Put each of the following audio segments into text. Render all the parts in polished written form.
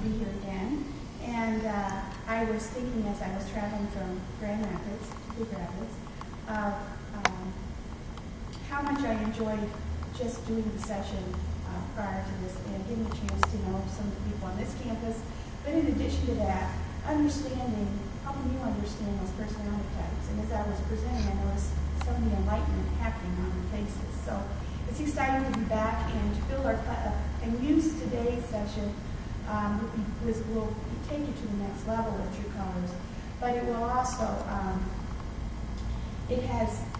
to be here again. And I was thinking as I was traveling from Grand Rapids to Big Rapids of how much I enjoyed just doing the session prior to this and getting a chance to know some of the people on this campus. But in addition to that, helping you understand those personality types. And as I was presenting, I noticed some of the enlightenment happening on their faces. So it's exciting to be back and to build our and use today's session will take you to the next level of True Colors. But it will also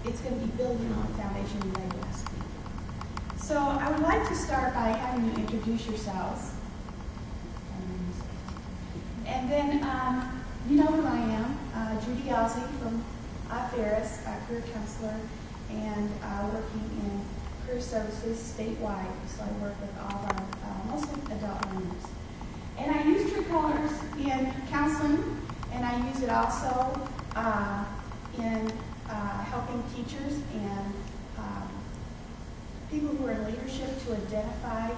it's going to be building on the foundation we laid last week. So I would like to start by having you introduce yourselves. And then you know who I am, Judy Elsie from Ferris, a career counselor, and working in career services statewide. So I work with all of our mostly adult learners. And I use True Colors in counseling, and I use it also in helping teachers and people who are in leadership to identify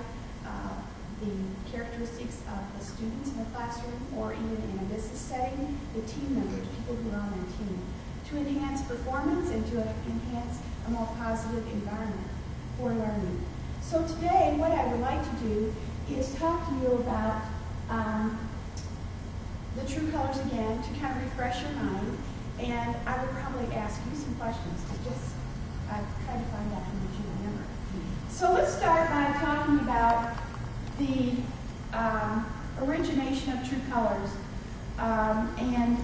the characteristics of the students in the classroom, or even in a business setting, the team members, people who are on their team, to enhance performance and to enhance a more positive environment for learning. So today, what I would like to do is talk to you about the True Colors again, to kind of refresh your mind, and I would probably ask you some questions to just try to find out how much you remember. So let's start by talking about the origination of True Colors, and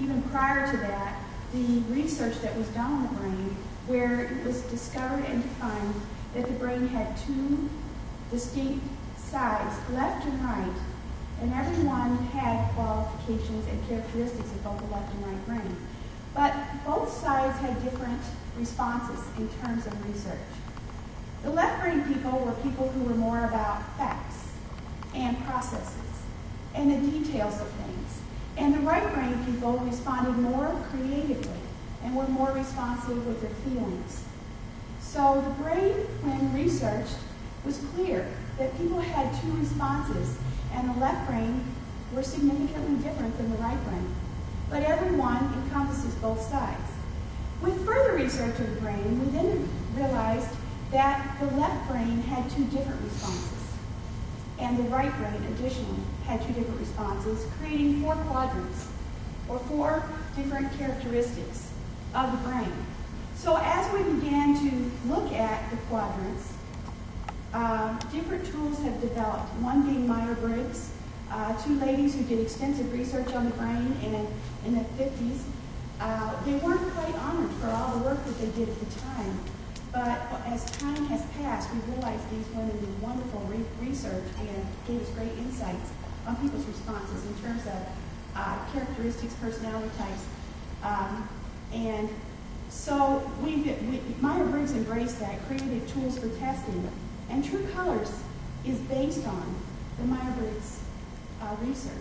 even prior to that, the research that was done on the brain, where it was discovered and defined that the brain had two distinct sides, left and right, and everyone had qualifications and characteristics of both the left and right brain. But both sides had different responses in terms of research. The left brain people were people who were more about facts and processes and the details of things. And the right brain people responded more creatively and were more responsive with their feelings. So the brain, when researched, was clear that people had two responses, and the left brain were significantly different than the right brain. But everyone encompasses both sides. With further research of the brain, we then realized that the left brain had two different responses, and the right brain, additionally, had two different responses, creating four quadrants, or four different characteristics of the brain. So as we began to look at the quadrants, different tools have developed, one being Myers-Briggs, two ladies who did extensive research on the brain in the 50s. They weren't quite honored for all the work that they did at the time, but as time has passed, we realized these women did wonderful research and gave us great insights on people's responses in terms of characteristics, personality types, and so Myers-Briggs embraced that, created tools for testing, and True Colors is based on the Myers-Briggs research.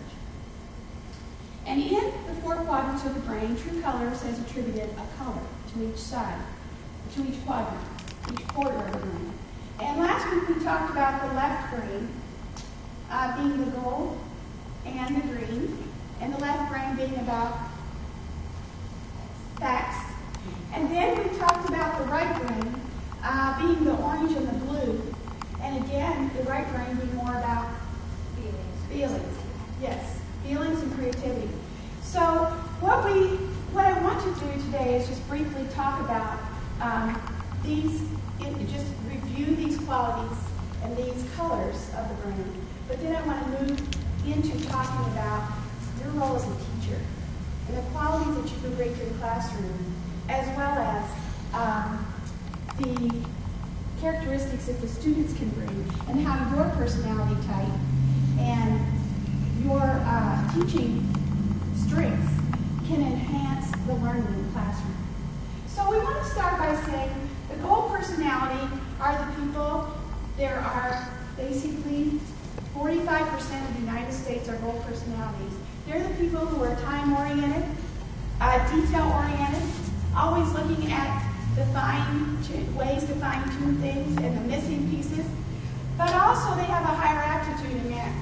And in the four quadrants of the brain, True Colors has attributed a color to each side, to each quadrant, each quarter of the brain. And last week we talked about the left brain being the gold and the green, and the left brain being about facts. And then we talked about the right brain being the orange and the blue, and again, the right brain being more about feelings. Yes, feelings and creativity. So what I want to do today is just briefly talk about just review these qualities and these colors of the brain. But then I want to move into talking about your role as a teacher and the qualities that you can bring to the classroom, as well as the characteristics that the students can bring, and how your personality type and your teaching strengths can enhance the learning in the classroom. So we want to start by saying the gold personality are the people, there are basically 45% of the United States are gold personalities. They're the people who are time-oriented, detail-oriented, always looking at the ways to fine-tune things and the missing pieces, but also they have a higher aptitude in math.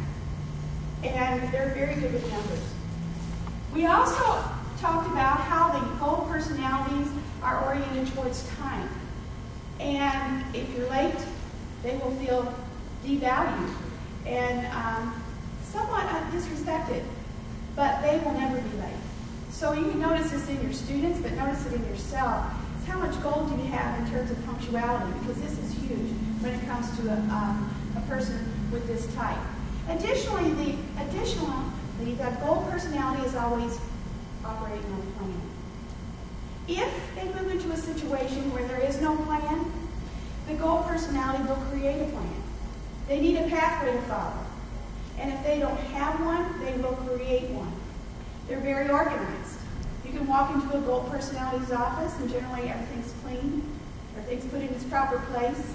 And and they're very good with numbers. We also talked about how the gold personalities are oriented towards time. And if you're late, they will feel devalued and somewhat disrespected, but they will never be late. So you can notice this in your students, but notice it in yourself. It's how much gold do you have in terms of punctuality, because this is huge when it comes to a person with this type. Additionally, the gold personality is always operating on a plan. If they move into a situation where there is no plan, the gold personality will create a plan. They need a pathway to follow. And if they don't have one, they will create one. They're very organized. You can walk into a gold personality's office and generally everything's clean, everything's put in its proper place,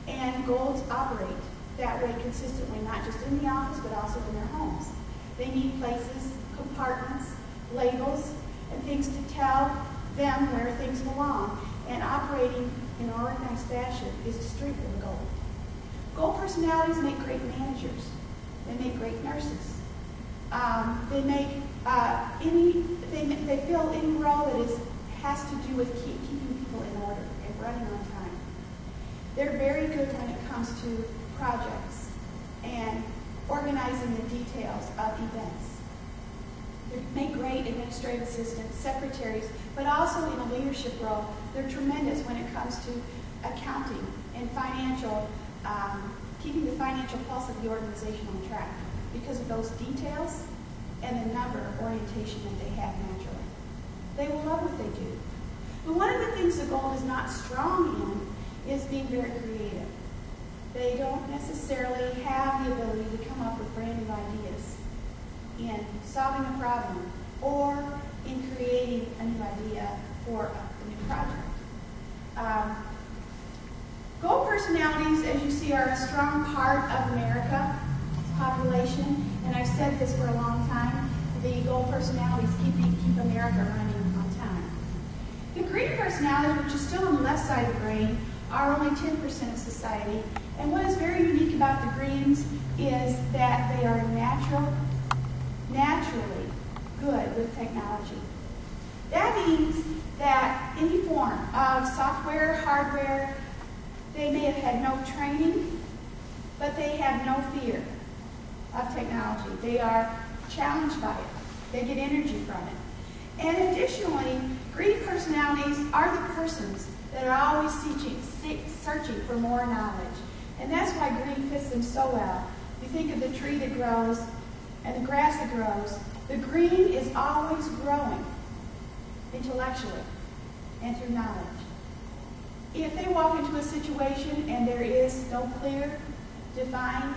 and golds operate that way consistently, not just in the office, but also in their homes. They need places, compartments, labels, and things to tell them where things belong. And operating in an organized fashion is the strength of the gold. Gold personalities make great managers. They make great nurses. They fill any role that has to do with keeping people in order and running on time. They're very good when it comes to projects and organizing the details of events. They make great administrative assistants, secretaries, but also in a leadership role. They're tremendous when it comes to accounting and financial, keeping the financial pulse of the organization on track because of those details and the number of orientation that they have naturally. They will love what they do. But one of the things the gold is not strong in is being very creative. They don't necessarily have the ability to come up with brand new ideas in solving a problem or in creating a new idea for a new project. Gold personalities, as you see, are a strong part of America's population, and I've said this for a long time. The gold personalities keep America running on time. The green personalities, which is still on the left side of the brain, are only 10% of society. And what is very unique about the greens is that they are naturally good with technology. That means that any form of software, hardware, they may have had no training, but they have no fear of technology. They are challenged by it. They get energy from it. And additionally, green personalities are the persons that are always searching for more knowledge. And that's why green fits them so well. You think of the tree that grows and the grass that grows. The green is always growing intellectually and through knowledge. If they walk into a situation and there is no clear, defined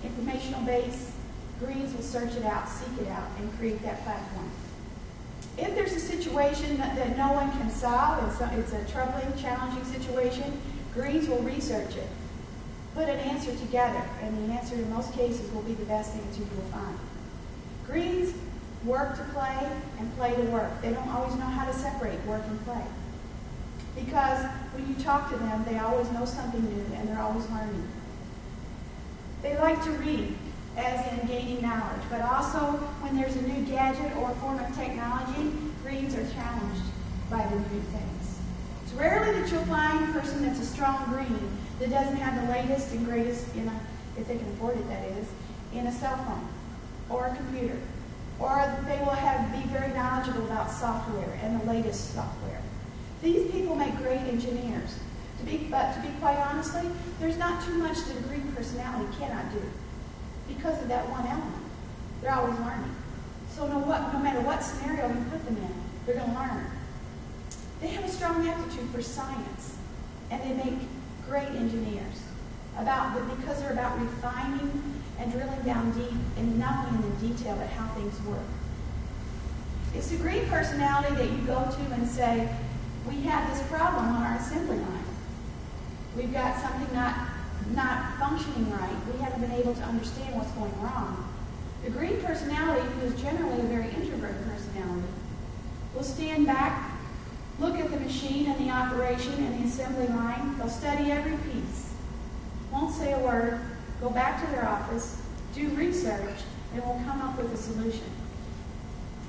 informational base, greens will search it out, seek it out, and create that platform. If there's a situation that no one can solve, it's a troubling, challenging situation, greens will research it, put an answer together, and the answer in most cases will be the best answer you will find. Greens work to play and play to work. They don't always know how to separate work and play. Because when you talk to them, they always know something new and they're always learning. They like to read, as in gaining knowledge, but also when there's a new gadget or form of technology, greens are challenged by the new things. It's rarely that you'll find a person that's a strong green that doesn't have the latest and greatest, if they can afford it, that is, in a cell phone or a computer. Or they will be very knowledgeable about software and the latest software. These people make great engineers. But to be quite honestly, there's not too much that a green personality cannot do because of that one element. They're always learning. So no matter what scenario you put them in, they're going to learn. They have a strong aptitude for science, and they make great engineers because they're about refining and drilling down deep, and not only in the detail, but how things work. It's the green personality that you go to and say, we have this problem on our assembly line. We've got something not functioning right. We haven't been able to understand what's going wrong. The green personality, who is generally a very introverted personality, will stand back, look at the machine and the operation and the assembly line. They'll study every piece, won't say a word, go back to their office, do research, They will come up with a solution.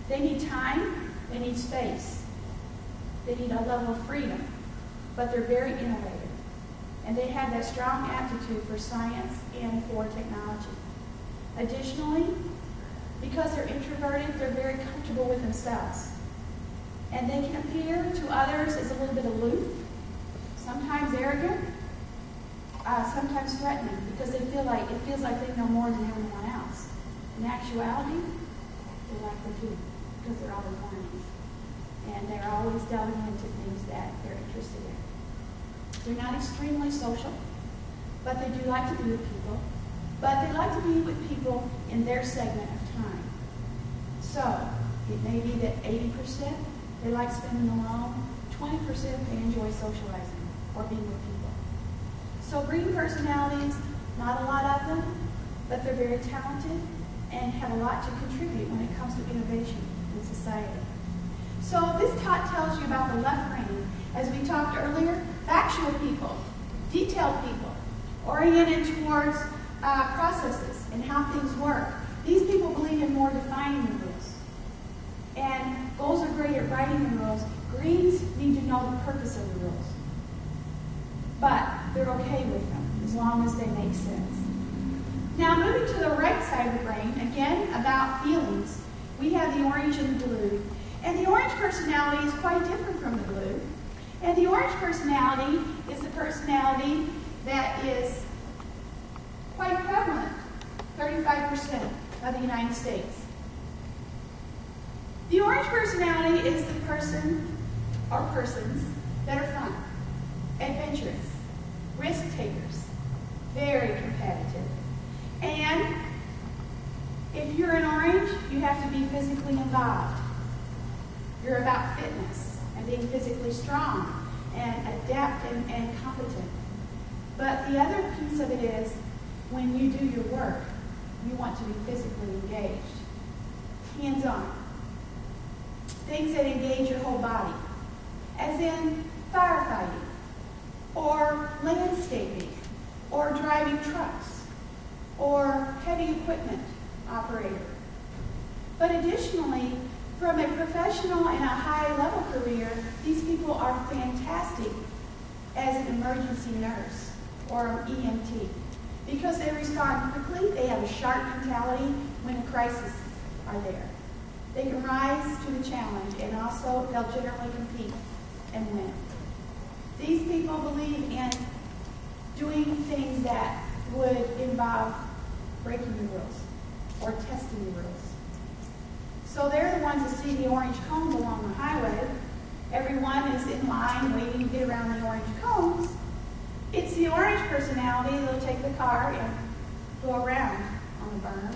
They need time. They need space. They need a level of freedom. But they're very innovative. And they have that strong aptitude for science and for technology. Additionally, because they're introverted, they're very comfortable with themselves. And they can appear to others as a little bit aloof, sometimes arrogant, sometimes threatening, because it feels like they know more than everyone else. In actuality, they likely do, because they're always learning. And they're always delving into things that they're interested in. They're not extremely social, but they do like to be with people. But they like to be with people in their segment of time. So, it may be that 80% they like spending alone, 20% they enjoy socializing or being with people. So green personalities, not a lot of them, but they're very talented and have a lot to contribute when it comes to innovation in society. So this tells you about the left brain. As we talked earlier, factual people, detailed people, oriented towards processes and how things work. These people believe in more defining the rules. And goals are great at writing the rules. Greens need to know the purpose of the rules. But they're okay with them as long as they make sense. Now moving to the right side of the brain, again about feelings, we have the orange and the blue. And the orange personality is quite different from the blue. And the orange personality is the personality that is quite prevalent, 35% of the United States. The orange personality is the person or persons that are fun, adventurous, risk takers, very competitive. And if you're an orange, you have to be physically involved. You're about fitness and being physically strong and adept and competent. But the other piece of it is when you do your work, you want to be physically engaged, hands-on. Things that engage your whole body, as in firefighting, or landscaping, or driving trucks, or heavy equipment operator. But additionally, from a professional and a high-level career, these people are fantastic as an emergency nurse or an EMT because they respond quickly, they have a sharp mentality when a crisis are there. They can rise to the challenge, and also they'll generally compete and win. These people believe in doing things that would involve breaking the rules or testing the rules. So they're the ones that see the orange cones along the highway. Everyone is in line waiting to get around the orange cones. It's the orange personality that'll take the car and go around on the berm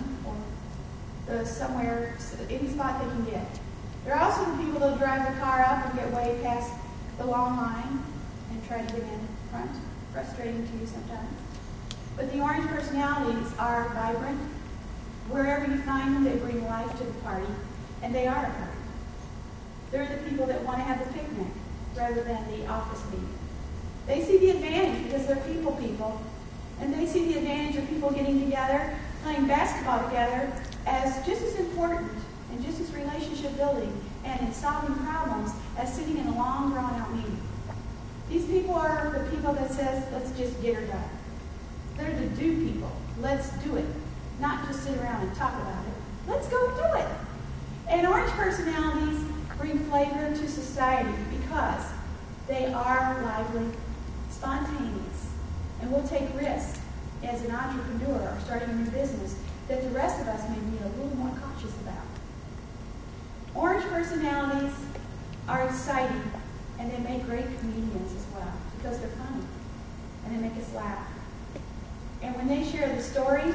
or somewhere, any spot they can get. There are also the people that drive the car up and get way past the long line and try to get in front. Frustrating to you sometimes. But the orange personalities are vibrant. Wherever you find them, they bring life to the party, and they are a party. They're the people that want to have the picnic rather than the office meeting. They see the advantage because they're people, and they see the advantage of people getting together, playing basketball together as just as important and just as relationship building and in solving problems as sitting in a long drawn-out meeting. These people are the people that says, let's just get her done. They're the do people. Let's do it. Not just sit around and talk about it. Let's go do it. And orange personalities bring flavor to society because they are lively, spontaneous, and will take risks as an entrepreneur or starting a new business that the rest of us may be a little more cautious about. Orange personalities are exciting, and they make great comedians as well because they're funny and they make us laugh. And when they share the story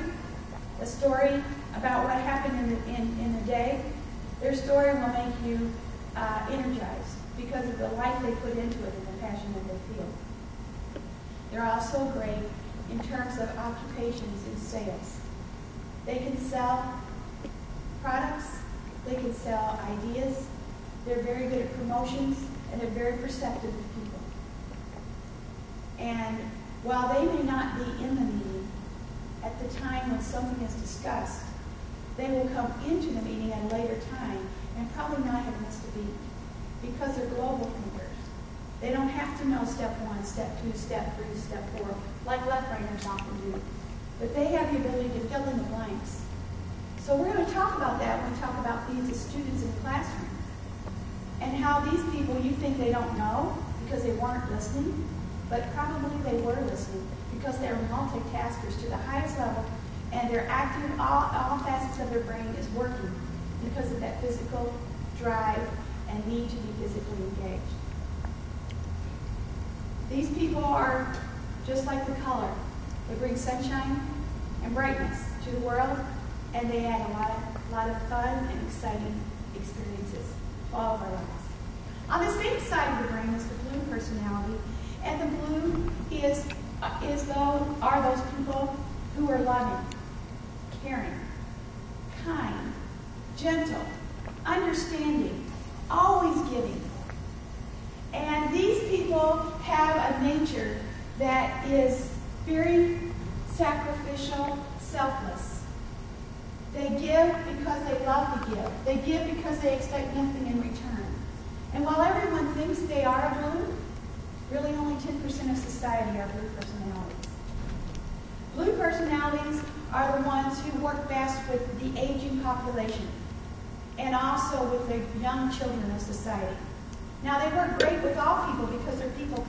about what happened in the day, their story will make you energized because of the life they put into it and the passion that they feel. They're also great in terms of occupations in sales. They can sell products, they can sell ideas, they're very good at promotions, and they're very perceptive of people. And while they may not be in the meeting at the time when something is discussed, they will come into the meeting at a later time and probably not have missed a beat because they're global thinkers. They don't have to know step 1, step 2, step 3, step 4, like left-brainers often do. But they have the ability to fill in the blanks. So we're going to talk about that when we talk about these as students in the classroom. And how these people, you think they don't know because they weren't listening, but probably they were listening because they're multitaskers to the highest level, and they're active, all facets of their brain is working because of that physical drive and need to be physically engaged. These people are just like the color. They bring sunshine and brightness to the world, and they add a lot of fun and exciting experiences to all of our lives. On the same side of the brain is the blue personality, and the blue are those people who are loving, caring, kind, gentle, understanding, always giving. And these people have a nature that is very sacrificial, selfless. They give because they love to give. They give because they expect nothing in return. And while everyone thinks they are blue, really only 10% of society are blue personalities. Blue personalities are the ones who work best with the aging population and also with the young children of society. Now, they work great with all people because they're people.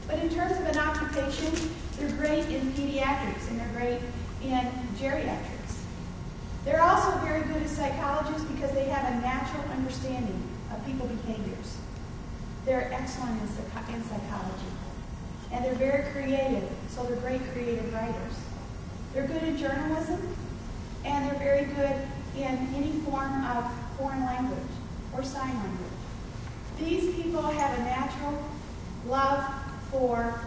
But in terms of an occupation, they're great in pediatrics and they're great in geriatrics. They're also very good as psychologists because they have a natural understanding of people behaviors. They're excellent in psychology. And they're very creative, so they're great creative writers. They're good in journalism, and they're very good in any form of foreign language or sign language. These people have a natural love for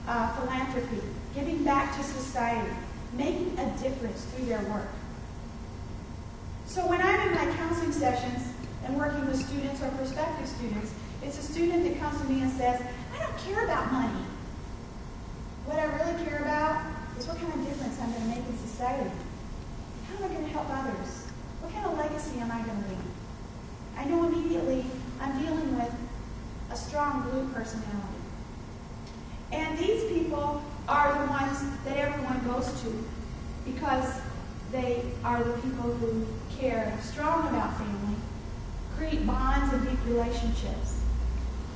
philanthropy, giving back to society, making a difference through their work. So when I'm in my counseling sessions and working with students or prospective students, it's a student that comes to me and says, I don't care about money. What I really care about is what kind of difference I'm going to make in society. How am I going to help others? What kind of legacy am I going to leave? I know immediately I'm dealing with a strong blue personality. And these people are the ones that everyone goes to because they are the people who care strong about family, create bonds and deep relationships.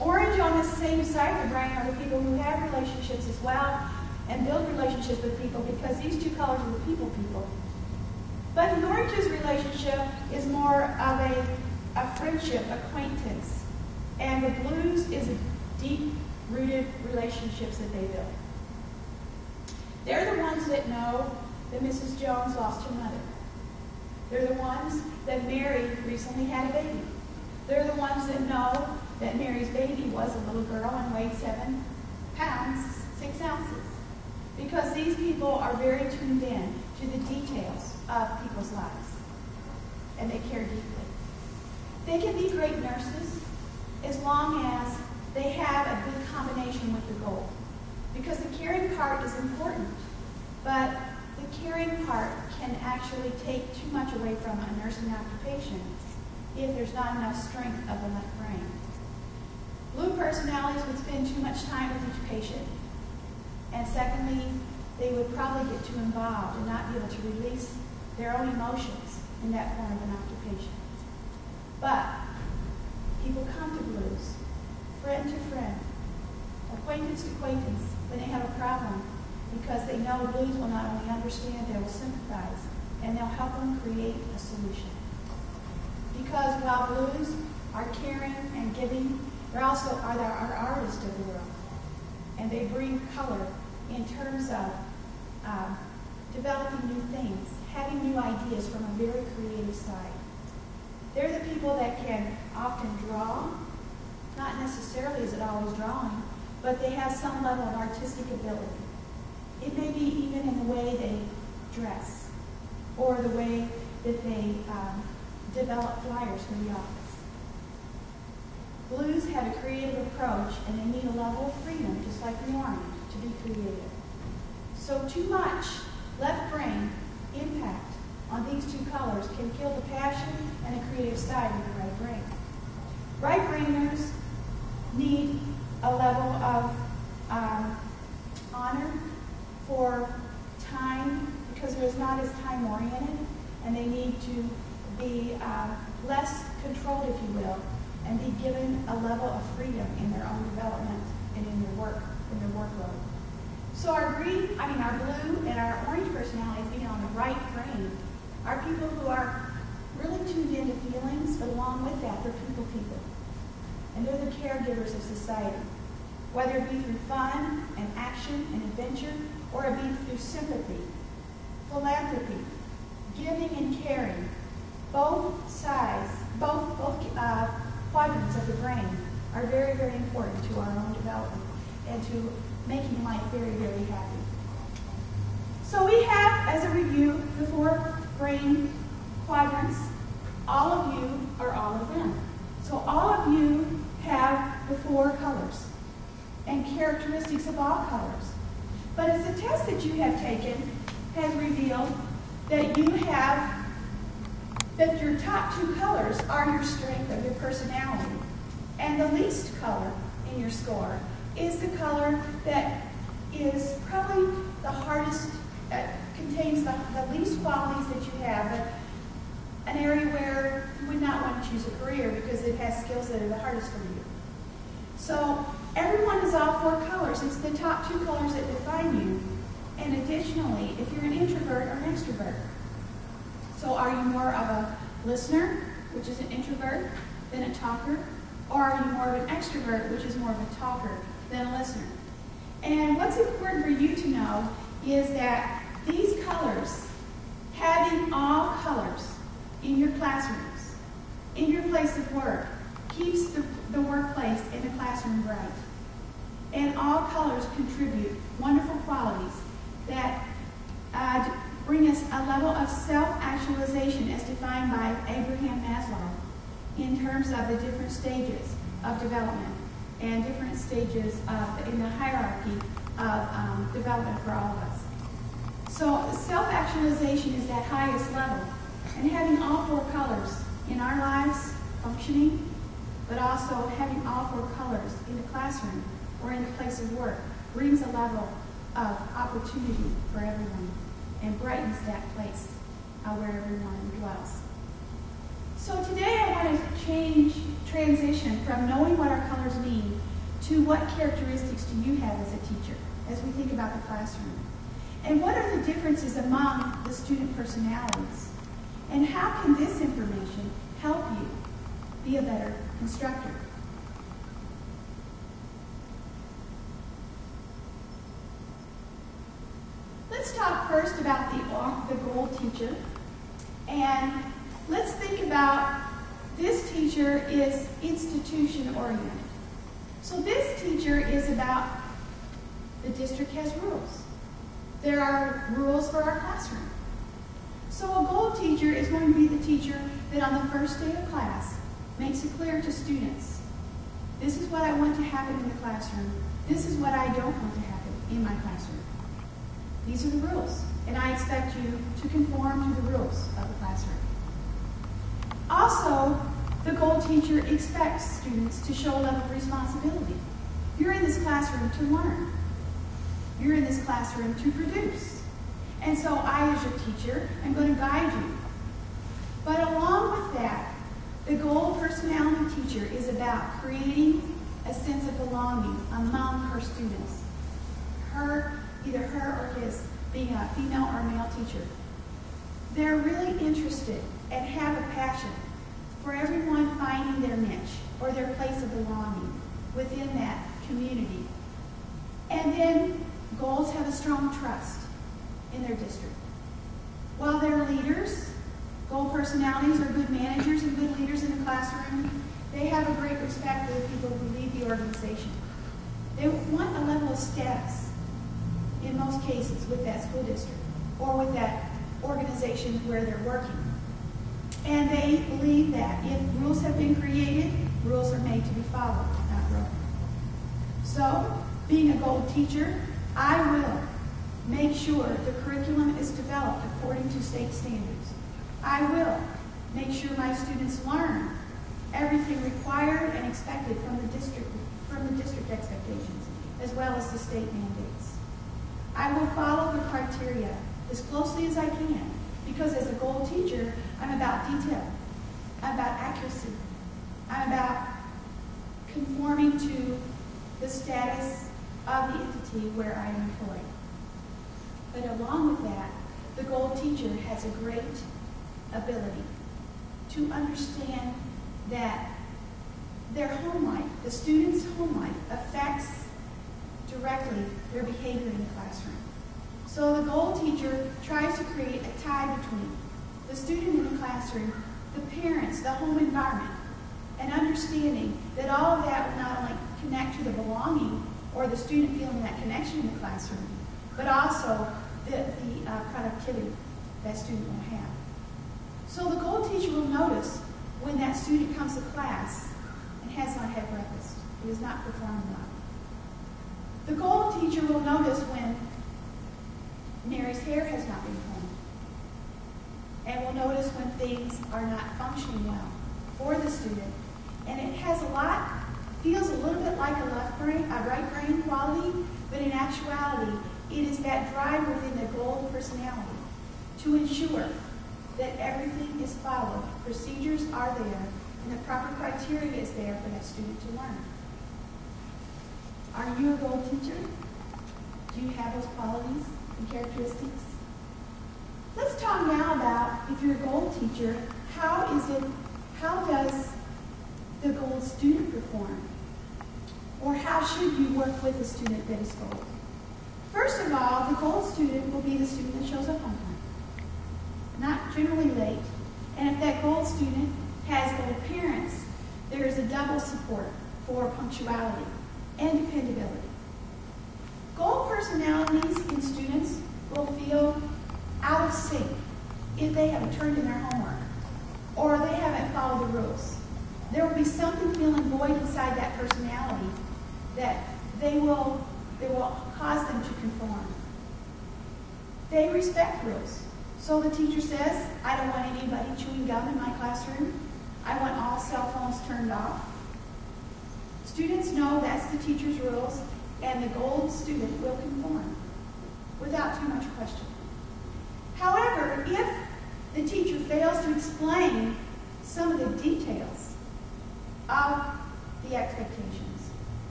Orange on the same side of the brain are the people who have relationships as well and build relationships with people because these two colors are the people. But an orange's relationship is more of a friendship, acquaintance. And the blues is a deep-rooted relationships that they build. They're the ones that know that Mrs. Jones lost her mother. They're the ones that Mary recently had a baby. They're the ones that know that Mary's baby was a little girl and weighed 7 pounds, 6 ounces. Because these people are very tuned in to the details of people's lives. And they care deeply. They can be great nurses as long as they have a good combination with the goal. Because the caring part is important, but the caring part can actually take too much away from a nursing occupation if there's not enough strength of the left brain. Blue personalities would spend too much time with each patient. And secondly, they would probably get too involved and not be able to release their own emotions in that form of an occupation. But people come to blues, friend to friend, acquaintance to acquaintance, when they have a problem, because they know blues will not only understand, they will sympathize, and they'll help them create a solution. Because while blues are caring and giving, they also are our artists of the world. And they bring color in terms of developing new things, having new ideas from a very creative side. They're the people that can often draw, not necessarily is it always drawing, but they have some level of artistic ability. It may be even in the way they dress or the way that they develop flyers for the office. Blues have a creative approach and they need a level of freedom, just like the orange, to be creative. So too much left brain impact on these two colors can kill the passion and the creative side in the right brain. Right brainers need a level of honor for time because they're not as time oriented, and they need to be less controlled, if you will, and be given a level of freedom in their own development and in their workload. So our blue and our orange personalities being on the right brain are people who are really tuned into feelings, but along with that, they're people. And they're the caregivers of society, whether it be through fun and action and adventure, or it be through sympathy, philanthropy, giving and caring. Both quadrants of the brain are very, very important to our own development and to making life very, very happy. So we have, as a review, the 4 brain quadrants. All of you are all of them. So all of you have the 4 colors and characteristics of all colors. But as the test that you have taken has revealed that that your top 2 colors are your strength of your personality. And the least color in your score is the color that is probably the hardest, contains the least qualities that you have, but an area where you would not want to choose a career because it has skills that are the hardest for you. So everyone is all 4 colors. It's the top 2 colors that define you. And additionally, if you're an introvert or an extrovert. So are you more of a listener, which is an introvert, than a talker? Or are you more of an extrovert, which is more of a talker than a listener? And what's important for you to know is that these colors, having all colors in your classrooms, in your place of work, keeps the workplace and the classroom bright. And all colors contribute wonderful qualities that bring us a level of self-actualization as defined by Abraham Maslow in terms of the different stages of development and different stages in the hierarchy of development for all of us. So self-actualization is that highest level. And having all 4 colors in our lives functioning, but also having all 4 colors in the classroom or in the place of work brings a level of opportunity for everyone and brightens that place where everyone dwells. So today I want to transition from knowing what our colors mean to what characteristics do you have as a teacher as we think about the classroom. And what are the differences among the student personalities? And how can this information help you be a better instructor? Let's talk first about the goal teacher. And let's think about this teacher is institution oriented. So this teacher is about the district has rules. There are rules for our classroom. So a goal teacher is going to be the teacher that on the first day of class makes it clear to students, this is what I want to happen in the classroom. This is what I don't want to happen in my classroom. These are the rules, and I expect you to conform to the rules of the classroom. Also, the goal teacher expects students to show a level of responsibility. You're in this classroom to learn. You're in this classroom to produce. And so I, as your teacher, am going to guide you. But along with that, the goal personality teacher is about creating a sense of belonging among her students. Either her or his, being a female or male teacher. They're really interested and have a passion for everyone finding their niche or their place of belonging within that community. And then goals have a strong trust in their district. While they're leaders, goal personalities are good managers and good leaders in the classroom. They have a great respect for the people who lead the organization. They want a level of status in most cases with that school district or with that organization where they're working. And they believe that if rules have been created, rules are made to be followed, not broken. So, being a goal teacher, I will make sure the curriculum is developed according to state standards. I will make sure my students learn everything required and expected from the district expectations, as well as the state mandates. I will follow the criteria as closely as I can, because as a goal teacher, I'm about detail, I'm about accuracy, I'm about conforming to the status of the entity where I am employed. But along with that, the goal teacher has a great ability to understand that their home life, the student's home life, affects directly their behavior in the classroom. So the goal teacher tries to create a tie between the student in the classroom, the parents, the home environment, and understanding that all of that will not only connect to the belonging or the student feeling that connection in the classroom, but also the productivity that student will have. So the goal teacher will notice when that student comes to class and has not had breakfast, it is not performing well. The goal teacher will notice when Mary's hair has not been combed, and will notice when things are not functioning well for the student. And it has feels a little bit like a right brain quality, but in actuality, it is that drive within the goal personality to ensure that everything is followed, procedures are there, and the proper criteria is there for that student to learn. Are you a goal teacher? Do you have those qualities and characteristics? Let's talk now about, if you're a goal teacher, how does the goal student perform? Or how should you work with a student that is goal? First of all, the goal student will be the student that shows up on time, not generally late. And if that goal student has goal parents, there is a double support for punctuality and dependability. Goal personalities in students will feel out of sync if they haven't turned in their homework or they haven't followed the rules. There will be something feeling void inside that personality that they will cause them to conform. They respect rules. So the teacher says, I don't want anybody chewing gum in my classroom. I want all cell phones turned off. Students know that's the teacher's rules, and the goal student will conform without too much question. However, if the teacher fails to explain some of the details of the expectations,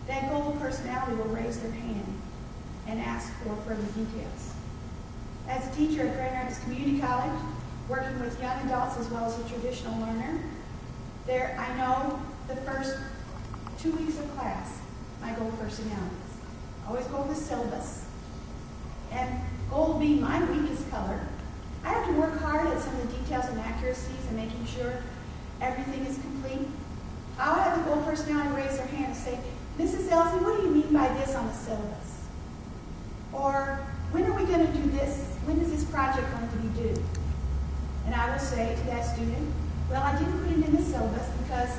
that goal personality will raise their hand and ask for further details. As a teacher at Grand Rapids Community College, working with young adults as well as a traditional learner, I know the first 2 weeks of class, my goal personalities. I always go over the syllabus. And gold being my weakest color, I have to work hard at some of the details and accuracies and making sure everything is complete. I'll have the goal personality raise their hand and say, Mrs. Elsie, what do you mean by this on the syllabus? Or, when are we going to do this? When is this project going to be due? And I will say to that student, well, I didn't put it in the syllabus because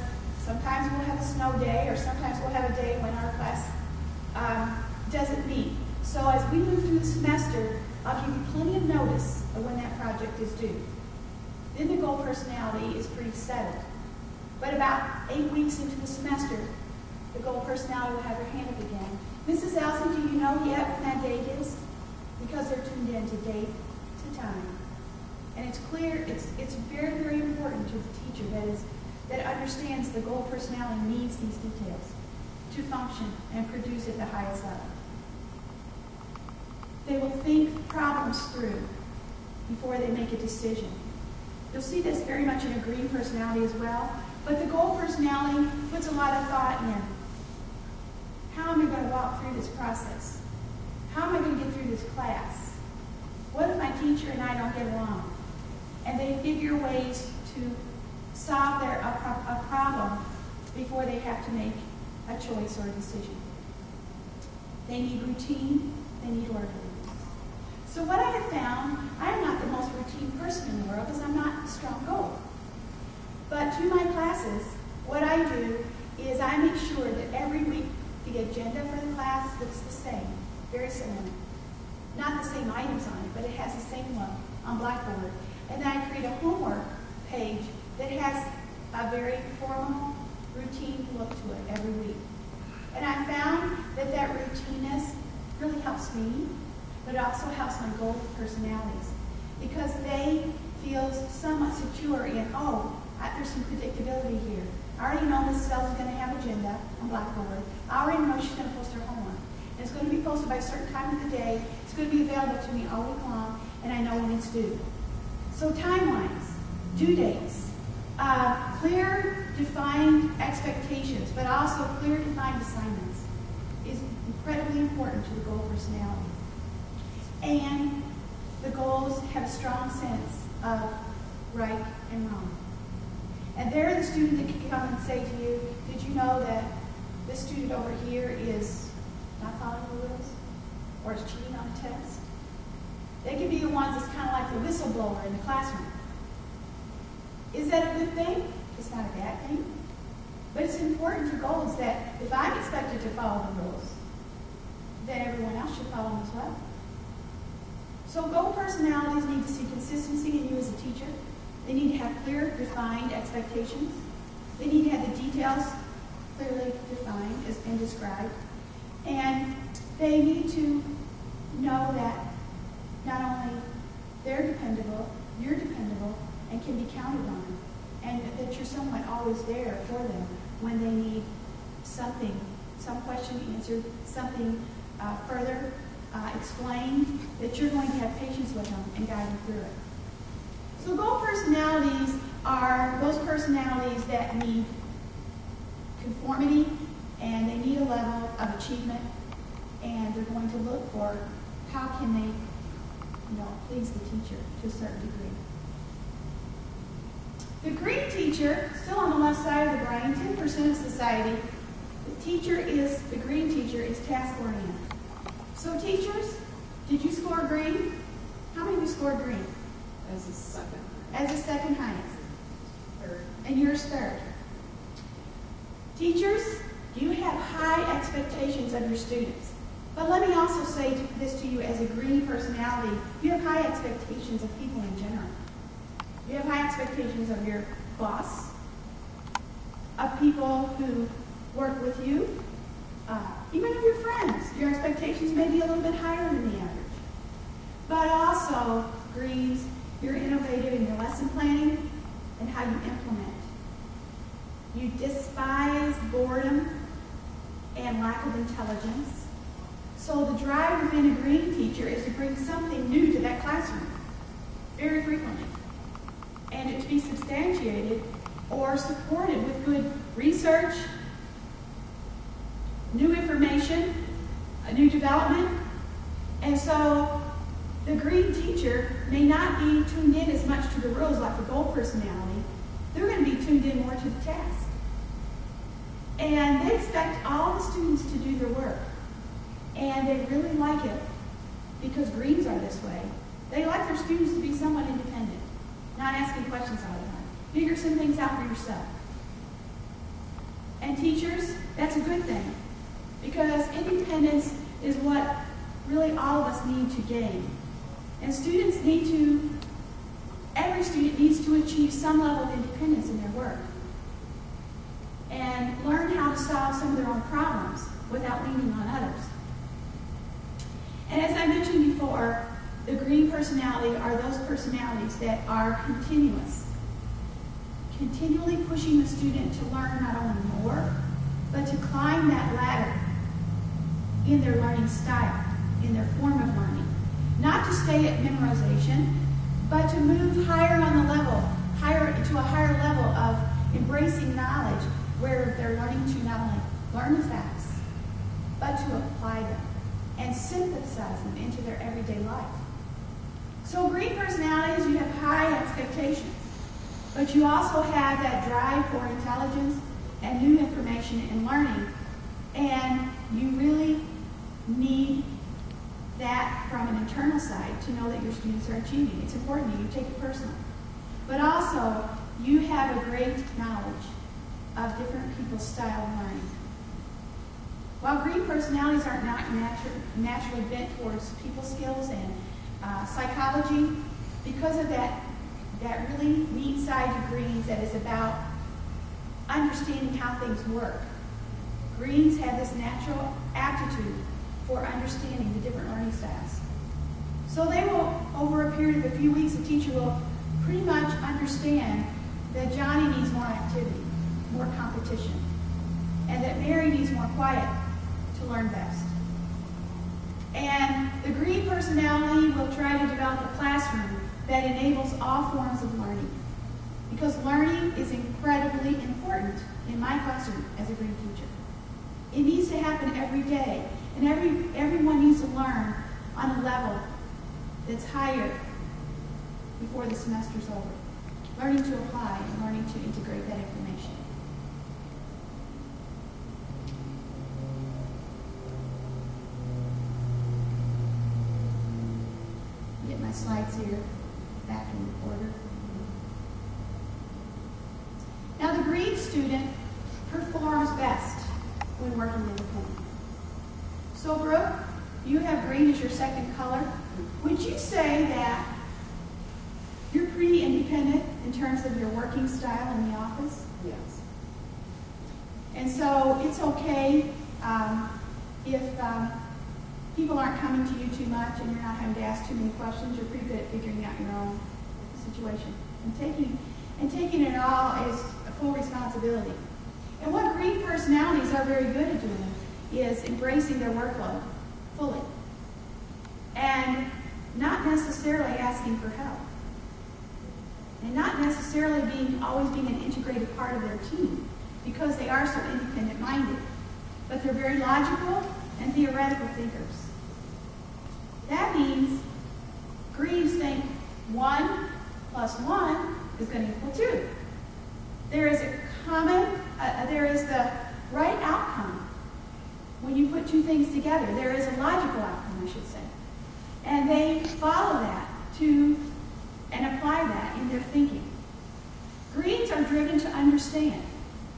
sometimes we'll have a snow day or sometimes we'll have a day when our class doesn't meet. So as we move through the semester, I'll give you plenty of notice of when that project is due. Then the goal personality is pretty settled. But about 8 weeks into the semester, the goal personality will have her hand up again. Mrs. Elsie, do you know yet when that date is? Because they're tuned in to date, to time. And it's clear, it's very, very important to the teacher that understands the goal personality needs these details to function and produce at the highest level. They will think problems through before they make a decision. You'll see this very much in a green personality as well, but the goal personality puts a lot of thought in. How am I going to walk through this process? How am I going to get through this class? What if my teacher and I don't get along? And they figure ways to solve a problem before they have to make a choice or a decision. They need routine, they need orderliness. So what I have found, I am not the most routine person in the world because I'm not a strong goal. But to my classes, what I do is I make sure that every week the agenda for the class looks the same, very similar. Not the same items on it, but it has the same look on Blackboard. And then I create a homework page that has a very formal, routine look to it every week. And I found that that routineness really helps me, but it also helps my goal personalities, because they feel somewhat secure in, there's some predictability here. I already know Mrs. Ellis is going to have agenda on Blackboard. I already know she's going to post her homework. And it's going to be posted by a certain time of the day. It's going to be available to me all week long, and I know when it's due. So timelines, due dates, clear, defined expectations, but also clear, defined assignments is incredibly important to the goal personality. And the goals have a strong sense of right and wrong. And they're the student that can come and say to you, did you know that this student over here is not following the rules? Or is cheating on a test? They can be the ones that's kind of like the whistleblower in the classroom. Is that a good thing? It's not a bad thing. But it's important to goals that if I'm expected to follow the rules, then everyone else should follow them as well. So goal personalities need to see consistency in you as a teacher. They need to have clear, defined expectations. They need to have the details clearly defined and described. And they need to know that not only they're dependable, you're dependable, and can be counted on, and that you're somewhat always there for them when they need something, some question answered, something further explained, that you're going to have patience with them and guide them through it. So goal personalities are those personalities that need conformity, and they need a level of achievement, and they're going to look for how can they please the teacher to a certain degree. The green teacher, still on the left side of the brain, 10% of society, the green teacher is task-oriented. So teachers, did you score green? How many of you scored green? As a second. As a second highest. Third. And yours third. Teachers, you have high expectations of your students. But let me also say this to you as a green personality. You have high expectations of people in general. You have high expectations of your boss, of people who work with you, even of your friends. Your expectations may be a little bit higher than the average. But also, greens, you're innovative in your lesson planning and how you implement. You despise boredom and lack of intelligence. So the drive within a green teacher is to bring something new to that classroom, very frequently. And it to be substantiated or supported with good research, new information, a new development. And so the green teacher may not be tuned in as much to the rules like the goal personality. They're going to be tuned in more to the task. And they expect all the students to do their work. And they really like it because greens are this way. They like their students to be somewhat independent, not asking questions all the time. Figure some things out for yourself. And teachers, that's a good thing because independence is what really all of us need to gain. And students need to, every student needs to achieve some level of independence in their work and learn how to solve some of their own problems without leaning on others. And as I mentioned before, the green personality are those personalities that are continuous, continually pushing the student to learn not only more, but to climb that ladder in their learning style, in their form of learning. Not to stay at memorization, but to move higher on the level, to a higher level of embracing knowledge, where they're learning to not only learn the facts, but to apply them and synthesize them into their everyday life. So green personalities, you have high expectations, but you also have that drive for intelligence and new information and learning, and you really need that from an internal side to know that your students are achieving. It's important that you take it personally. But also, you have a great knowledge of different people's style of learning. While green personalities are not naturally bent towards people skills and psychology, because of that that really neat side to greens that is about understanding how things work. Greens have this natural aptitude for understanding the different learning styles. So they will, over a period of a few weeks, the teacher will pretty much understand that Johnny needs more activity, more competition, and that Mary needs more quiet to learn best. And the green personality will try to develop a classroom that enables all forms of learning, because learning is incredibly important in my classroom as a green teacher. It needs to happen every day, and everyone needs to learn on a level that's higher before the semester's over. Learning to apply and learning to integrate that information. Get my slides here back in order. Now the green student performs best when working independently. So Brooke, you have green as your second color. Would you say that you're pretty independent in terms of your working style in the office? Yes. And so it's okay if people aren't coming to you too much and you're not having to ask too many questions. You're pretty good at figuring out your own situation and taking it all as a full responsibility. And what green personalities are very good at doing is embracing their workload fully and not necessarily asking for help, and not necessarily always being an integrated part of their team, because they are so independent-minded. But they're very logical and theoretical thinkers. That means greens think 1 plus 1 is going to equal 2. There is the right outcome when you put two things together. There is a logical outcome, I should say. And they follow that and apply that in their thinking. Greens are driven to understand.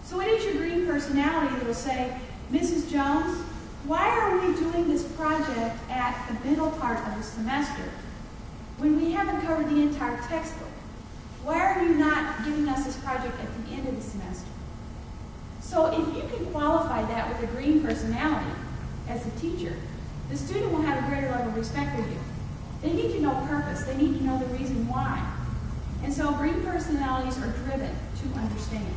So it is your green personality that will say, Mrs. Jones, why are we doing this project at the middle part of the semester when we haven't covered the entire textbook? Why are you not giving us this project at the end of the semester? So if you can qualify that with a green personality as a teacher, the student will have a greater level of respect for you. They need to know purpose. They need to know the reason why. And so green personalities are driven to understand,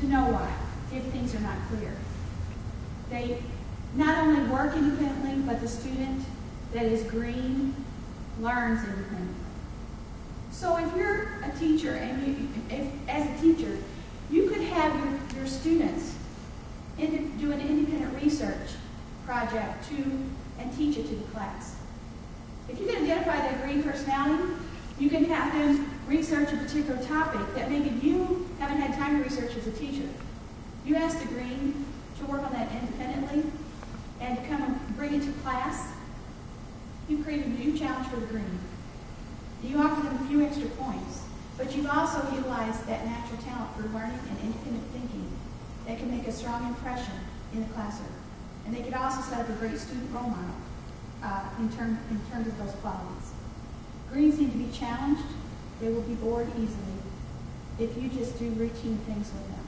to know why, if things are not clear. They not only work independently, but the student that is green learns independently. So if you're a teacher, and as a teacher, you could have your students do an independent research project and teach it to the class. If you can identify that green personality, you can have them research a particular topic that maybe you haven't had time to research as a teacher. You ask the green to work on that independently and to come and bring it to class. You create a new challenge for the green. You offer them a few extra points, but you've also utilized that natural talent for learning and independent thinking that can make a strong impression in the classroom. And they could also set up a great student role model in terms of those qualities. Greens need to be challenged. They will be bored easily if you just do routine things with them.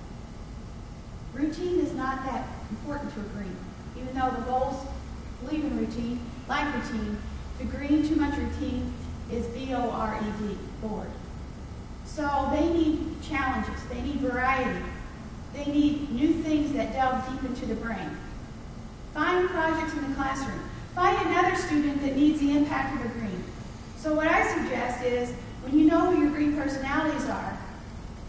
Routine is not that important to a green. Even though the goals believe in routine, like routine, to green, too much routine is B-O-R-E-D, bored. So they need challenges. They need variety. They need new things that delve deep into the brain. Find projects in the classroom. Find another student that needs the impact of a green. So what I suggest is, when you know who your green personalities are,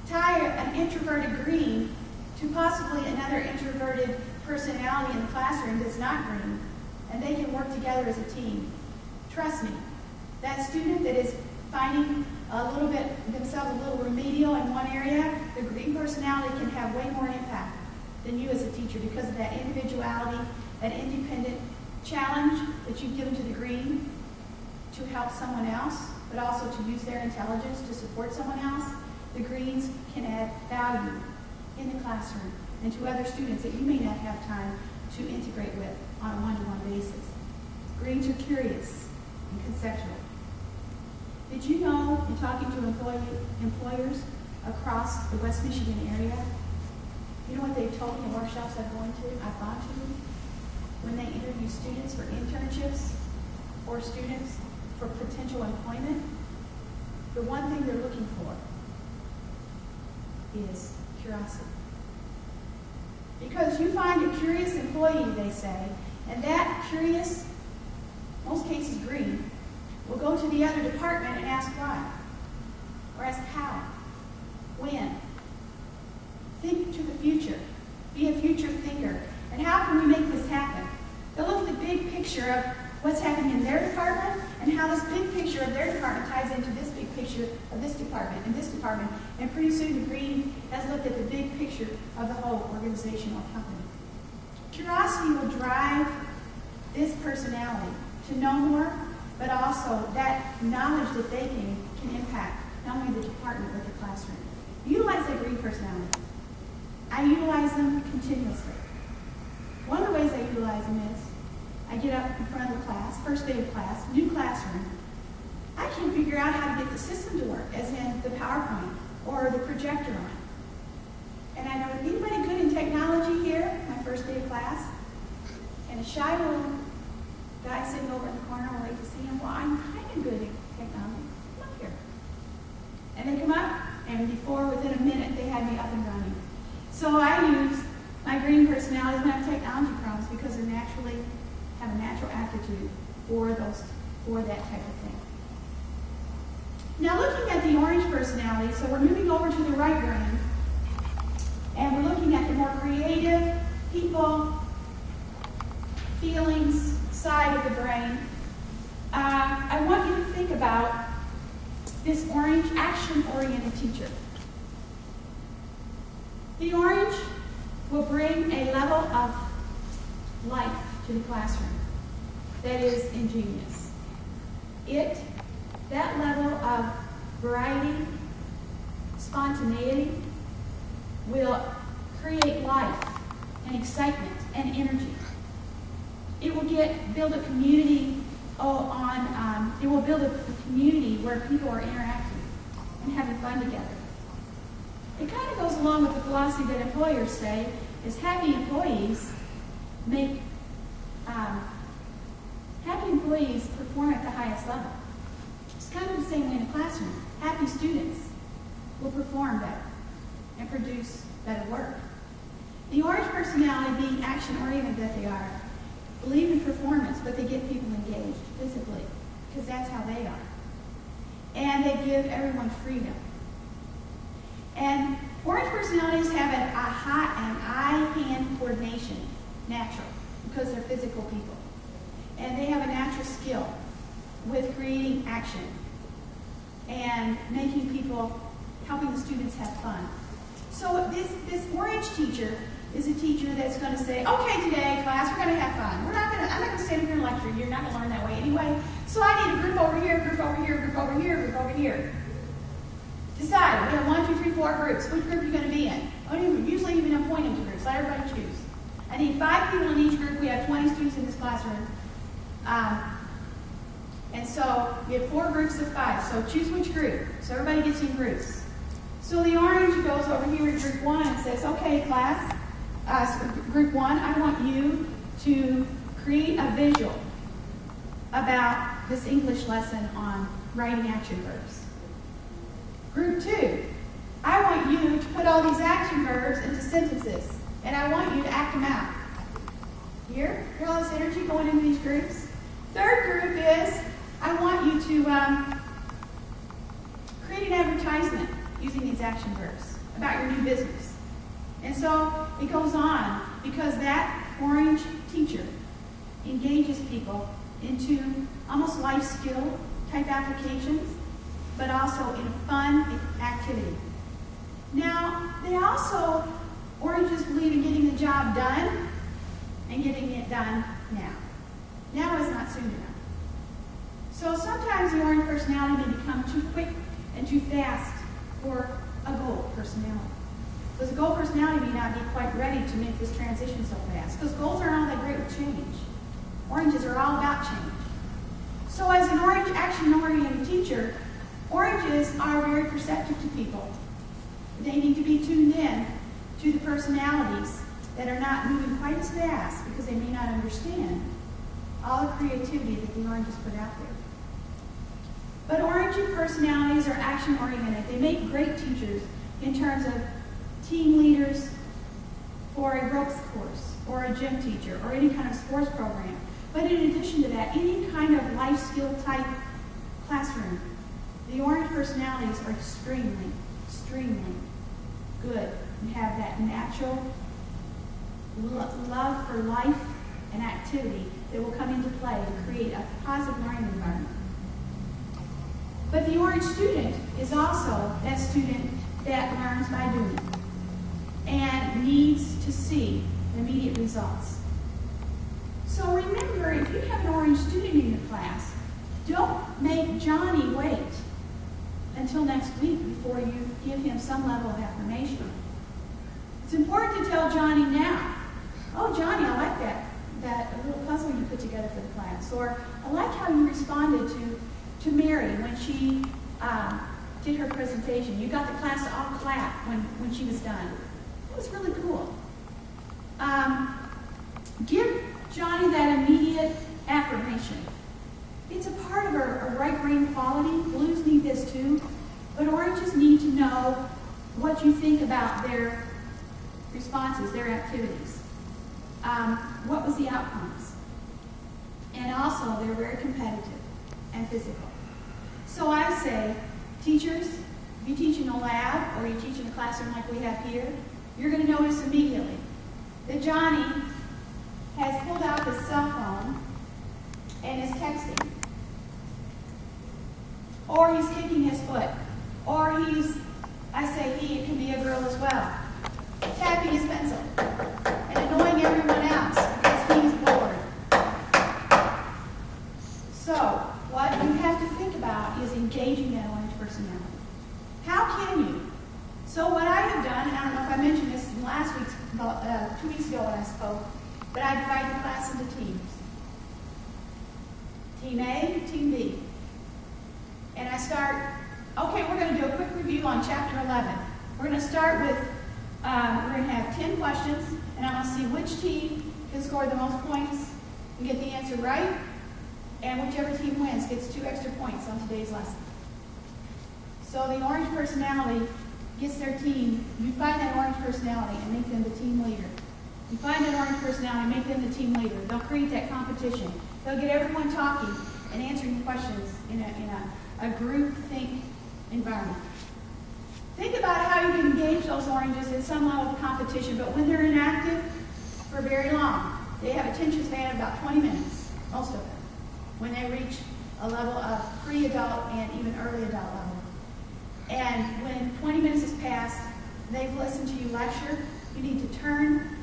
tie an introverted green to possibly another introverted personality in the classroom that's not green, and they can work together as a team. Trust me, that student that is finding themselves a little remedial in one area, the green personality can have way more impact than you as a teacher because of that individuality, that independent challenge that you've given to the green to help someone else, but also to use their intelligence to support someone else. The greens can add value in the classroom and to other students that you may not have time to integrate with on a one-to-one basis. Greens are curious and conceptual. Did you know, in talking to employers across the West Michigan area, you know what they've told me in workshops I've gone to? When they interview students for internships or students for potential employment, the one thing they're looking for is curiosity. Because you find a curious employee, they say, and that curious, most cases green, will go to the other department and ask why, or ask how, when. Think to the future. Be a future thinker. And how can we make this happen? They'll look at the big picture of what's happening in their department and how this big picture of their department ties into this big picture of this department and this department. And pretty soon the green has looked at the big picture of the whole organization or company. Curiosity will drive this personality to know more, but also that knowledge that they gain can impact not only the department but the classroom. Utilize that green personality. I utilize them continuously. One of the ways I utilize them is I get up in front of the class, first day of class, new classroom. I can't figure out how to get the system to work, as in the PowerPoint or the projector on. And I know, anybody good in technology here? My first day of class. And a shy little guy sitting over in the corner, I wait to see him. Well, I'm kind of good at technology. Come up here. And they come up, and within a minute, they had me up and running. So I use my green personalities when I have technology problems because they naturally have a natural aptitude for that type of thing. Now looking at the orange personality, so we're moving over to the right brain, and we're looking at the more creative people, feelings side of the brain. I want you to think about this orange action-oriented teacher. The orange will bring a level of life to the classroom that is ingenious. That level of variety, spontaneity, will create life and excitement and energy. It will build a community it will build a community where people are interacting and having fun together. It kind of goes along with the philosophy that employers say is happy employees perform at the highest level. It's kind of the same way in a classroom. Happy students will perform better and produce better work. The orange personality, being action-oriented that they are, believe in performance, but they get people engaged physically because that's how they are. And they give everyone freedom. And orange personalities have an eye-hand coordination, natural, because they're physical people. And they have a natural skill with creating action and helping the students have fun. So this orange teacher is a teacher that's going to say, okay, today, class, we're going to have fun. I'm not going to stand here and lecture. You're not going to learn that way anyway. So I need a group over here, group over here, group over here, group over here. Decide. We have 1, 2, 3, 4 groups. Which group are you going to be in? I don't usually even appoint them to groups. Let everybody choose. I need 5 people in each group. We have 20 students in this classroom. And so we have 4 groups of 5. So choose which group. So everybody gets in groups. So the orange goes over here to group 1 and says, okay, class, group 1, I want you to create a visual about this English lesson on writing action verbs. Group 2, I want you to put all these action verbs into sentences, and I want you to act them out. Hear all this energy going into these groups? Third group is, I want you to create an advertisement using these action verbs about your new business. And so it goes on because that orange teacher engages people into almost life skill type applications, but also in a fun activity. Now, oranges believe in getting the job done and getting it done now. Now is not soon enough. So sometimes the orange personality may become too quick and too fast for a gold personality. Because a gold personality may not be quite ready to make this transition so fast. Because golds aren't all that great with change. Oranges are all about change. So as an orange action-oriented teacher, Oranges are very perceptive to people. They need to be tuned in to the personalities that are not moving quite as fast because they may not understand all the creativity that the oranges put out there. But orange personalities are action-oriented. They make great teachers in terms of team leaders for a ropes course or a gym teacher or any kind of sports program. But in addition to that, any kind of life skill type classroom, the orange personalities are extremely, extremely good and have that natural love for life and activity that will come into play to create a positive learning environment. But the orange student is also that student that learns by doing and needs to see immediate results. So remember, if you have an orange student in your class, don't make Johnny wait until next week before you give him some level of affirmation. It's important to tell Johnny now, oh, Johnny, I like that little puzzle you put together for the class. Or I like how you responded to Mary when she did her presentation. You got the class to all clap when she was done. It was really cool. Give Johnny that immediate affirmation. It's a part of our right brain quality. Blues need this too. But oranges need to know what you think about their responses, their activities. What was the outcomes? And also, they're very competitive and physical. So I say, teachers, if you teach in a lab or you teach in a classroom like we have here, you're going to notice immediately that Johnny has pulled out his cell phone and is texting. Or he's kicking his foot. Or he's, I say he, it can be a girl as well, tapping his pencil and annoying everyone else because he's bored. So, what you have to think about is engaging that orange personality. How can you? So what I have done, and I don't know if I mentioned this in last week's, 2 weeks ago when I spoke, but I divide the class into teams. Team A, Team B. And I start, okay, we're going to do a quick review on chapter 11. We're going to start with, we're going to have 10 questions, and I'm going to see which team can score the most points and get the answer right, and whichever team wins gets 2 extra points on today's lesson. So the orange personality gets their team. You find that orange personality and make them the team leader. You find that orange personality and make them the team leader. They'll create that competition. They'll get everyone talking and answering questions in a group think environment. Think about how you can engage those oranges in some level of competition, but when they're inactive for very long, they have attention span of about 20 minutes, most of them, when they reach a level of pre-adult and even early adult level. And when 20 minutes has passed, they've listened to you lecture, you need to turn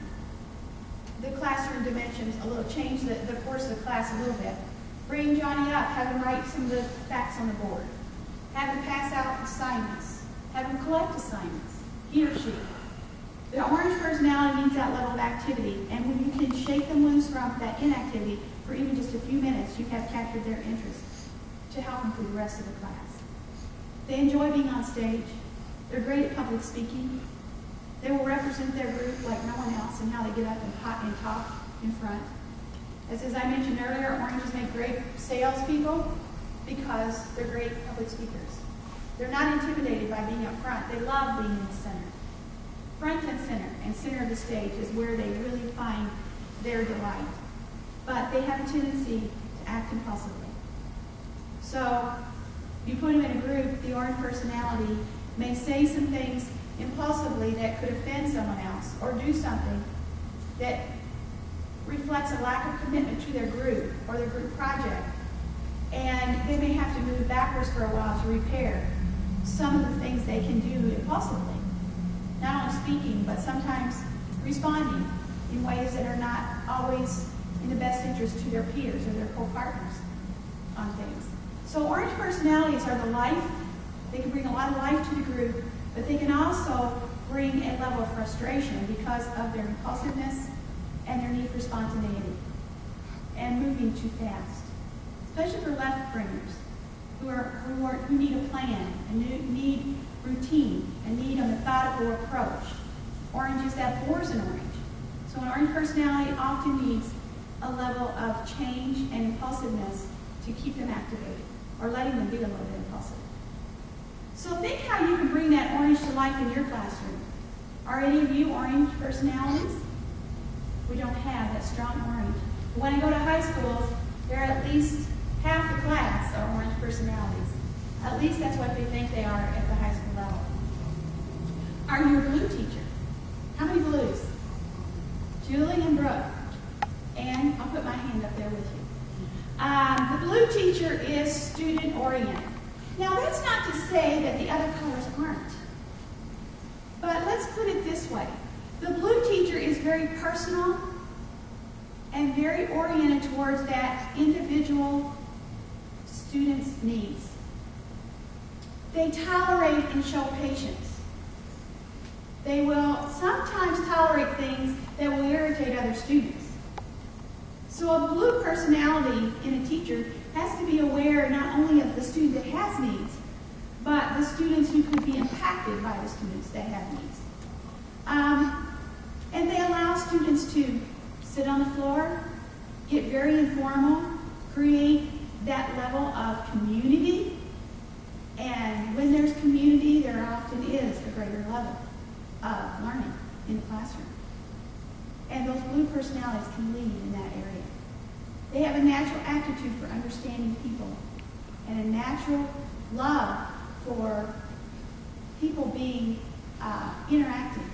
the classroom dimensions a little, change the course of the class a little bit. Bring Johnny up, have him write some of the facts on the board. Have him pass out assignments. Have him collect assignments, he or she. The orange personality needs that level of activity, and when you can shake them loose from that inactivity for even just a few minutes, you have captured their interest to help them through the rest of the class. They enjoy being on stage. They're great at public speaking. They will represent their group like no one else in how they get up and talk in front. As I mentioned earlier, oranges make great salespeople because they're great public speakers. They're not intimidated by being up front. They love being in the center. Front and center of the stage is where they really find their delight. But they have a tendency to act impulsively. So, you put them in a group, the orange personality may say some things impulsively that could offend someone else, or do something that reflects a lack of commitment to their group or their group project. And they may have to move backwards for a while to repair some of the things they can do impulsively. Not only speaking, but sometimes responding in ways that are not always in the best interest to their peers or their co-partners on things. So orange personalities are the life. They can bring a lot of life to the group, but they can also bring a level of frustration because of their impulsiveness and their need for spontaneity and moving too fast, especially for left-brainers. who need a plan, and need routine, and need a methodical approach. Orange is that boar's an orange. So an orange personality often needs a level of change and impulsiveness to keep them activated, or letting them be a little bit impulsive. So think how you can bring that orange to life in your classroom. Are any of you orange personalities? We don't have that strong orange. When I go to high schools, there are at least half the class are orange personalities. At least that's what they think they are at the high school level. Are you a blue teacher? How many blues? Julie and Brooke. And I'll put my hand up there with you. The blue teacher is student-oriented. Now, that's not to say that the other colors aren't. But let's put it this way. The blue teacher is very personal and very oriented towards that individual student's needs. They tolerate and show patience. They will sometimes tolerate things that will irritate other students. So a blue personality in a teacher has to be aware not only of the student that has needs, but the students who could be impacted by the students that have needs. And they allow students to sit on the floor, get very informal, create that level of community. And when there's community, there often is a greater level of learning in the classroom. And those blue personalities can lead in that area. They have a natural aptitude for understanding people and a natural love for people being interacting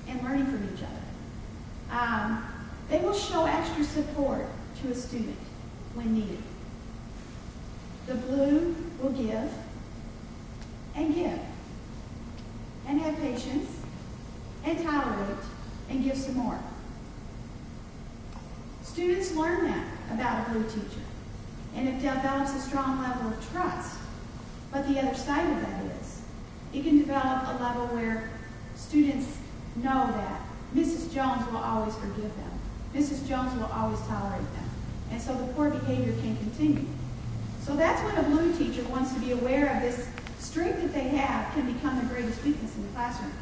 and learning from each other. They will show extra support to a student when needed. The blue will give and have patience and tolerate and give some more. Students learn that about a blue teacher, and it develops a strong level of trust. But the other side of that is, it can develop a level where students know that Mrs. Jones will always forgive them. Mrs. Jones will always tolerate them. And so the poor behavior can continue. So that's when a blue teacher wants to be aware of this strength that they have can become the greatest weakness in the classroom.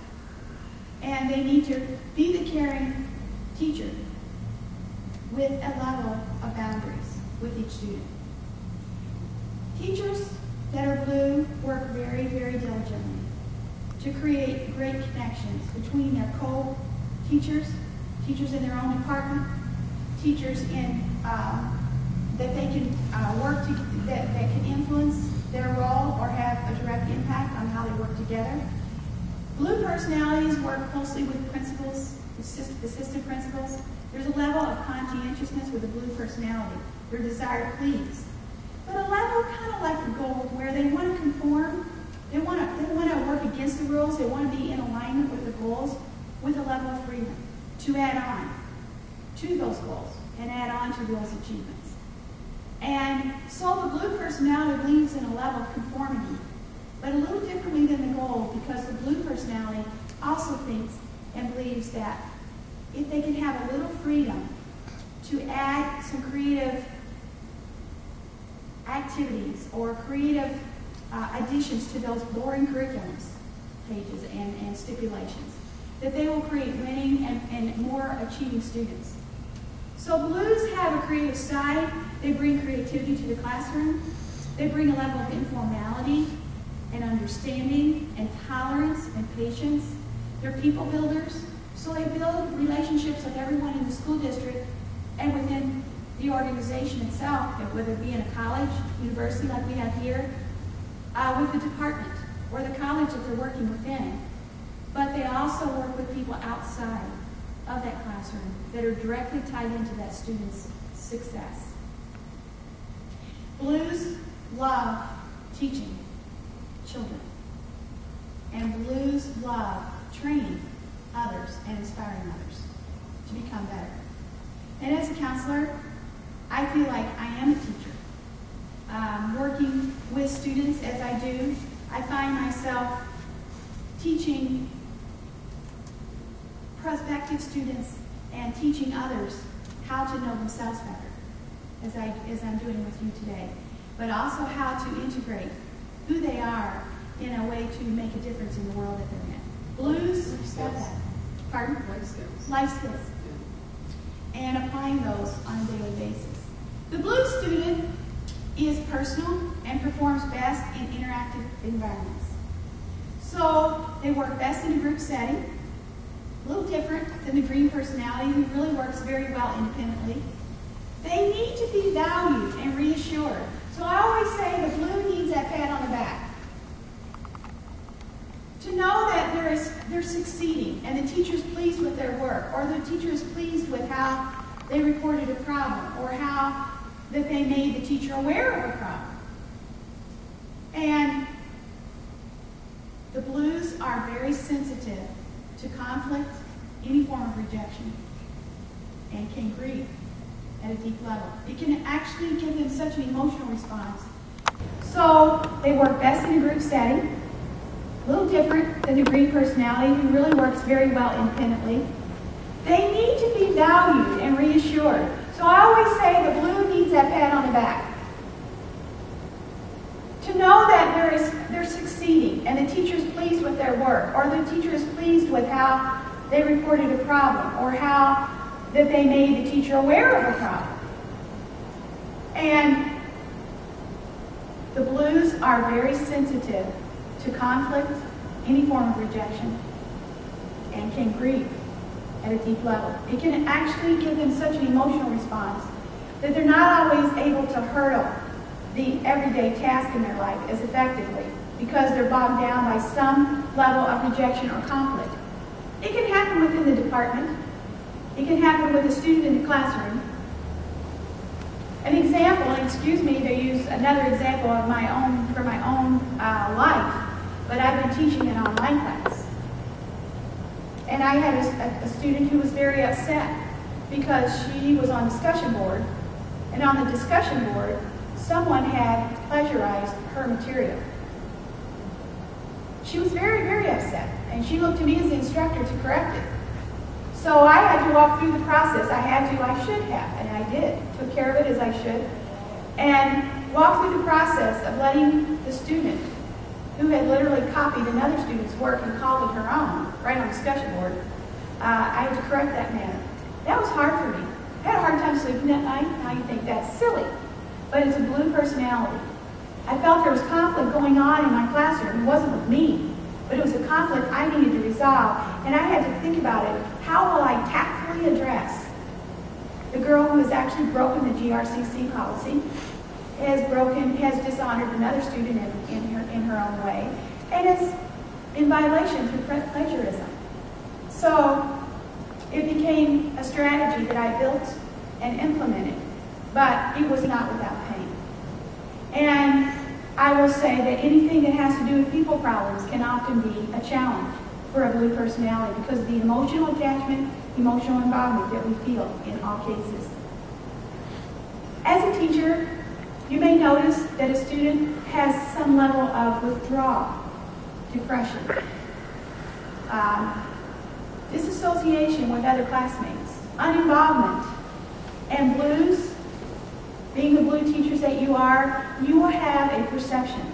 And they need to be the caring teacher with a level of boundaries with each student. Teachers that are blue work very, very diligently to create great connections between their co-teachers, teachers in their own department, teachers in that they can work to, that can influence their role or have a direct impact on how they work together. Blue personalities work closely with principals, assistant principals. There's a level of conscientiousness with a blue personality, their desire to please. But a level kind of like the gold where they want to conform, they want to work against the rules, they want to be in alignment with the goals with a level of freedom to add on to those goals and add on to those achievements. And so the blue personality believes in a level of conformity, but a little differently than the gold, because the blue personality also thinks and believes that if they can have a little freedom to add some creative activities or creative additions to those boring curriculums pages and stipulations, that they will create winning and more achieving students. So blues have a creative side. They bring creativity to the classroom. They bring a level of informality and understanding and tolerance and patience. They're people builders. So they build relationships with everyone in the school district and within the organization itself, whether it be in a college, university like we have here, with the department or the college that they're working within. But they also work with people outside of that classroom that are directly tied into that student's success. Blues love teaching children. And blues love training others and inspiring others to become better. And as a counselor, I feel like I am a teacher. Working with students as I do, I find myself teaching prospective students and teaching others how to know themselves better, as I'm doing with you today. but also how to integrate who they are in a way to make a difference in the world that they're in. Blues, got that. Pardon? Life skills. Life skills. And applying those on a daily basis. The blue student is personal and performs best in interactive environments. So they work best in a group setting, a little different than the green personality who really works very well independently. They need to be valued and reassured. So I always say the blue needs that pat on the back. To know that they're succeeding and the teacher's pleased with their work, or the teacher is pleased with how they reported a problem, or how that they made the teacher aware of a problem. And the blues are very sensitive to conflict, any form of rejection, and can grieve at a deep level. It can actually give them such an emotional response. So they work best in a group setting, a little different than the green personality who really works very well independently. They need to be valued and reassured. So I always say the blue needs that pat on the back. To know that they're succeeding and the teacher is pleased with their work, or the teacher is pleased with how they reported a problem, or how that they made the teacher aware of a problem. And the blues are very sensitive to conflict, any form of rejection, and can grieve at a deep level. It can actually give them such an emotional response that they're not always able to hurdle the everyday task in their life as effectively because they're bogged down by some level of rejection or conflict. It can happen within the department. It can happen with a student in the classroom. An example, excuse me to use another example of my own life, but I've been teaching an online class. And I had a student who was very upset because she was on discussion board, and on the discussion board, someone had plagiarized her material. She was very, very upset, and she looked to me as the instructor to correct it. So I had to walk through the process. I should have, and I did. Took care of it as I should. And walked through the process of letting the student, who had literally copied another student's work and called it her own, right on the discussion board, I had to correct that matter. That was hard for me. I had a hard time sleeping that night. Now you think that's silly. But it's a blue personality. I felt there was conflict going on in my classroom. It wasn't with me, but it was a conflict I needed to resolve. And I had to think about it. How will I tactfully address the girl who has actually broken the GRCC policy, has dishonored another student in her own way, and is in violation through plagiarism. So it became a strategy that I built and implemented, but it was not without pain. And I will say that anything that has to do with people problems can often be a challenge for a blue personality because of the emotional attachment, emotional involvement that we feel in all cases. As a teacher, you may notice that a student has some level of withdrawal, depression, disassociation with other classmates, uninvolvement, and blues. Being the blue teachers that you are, you will have a perception,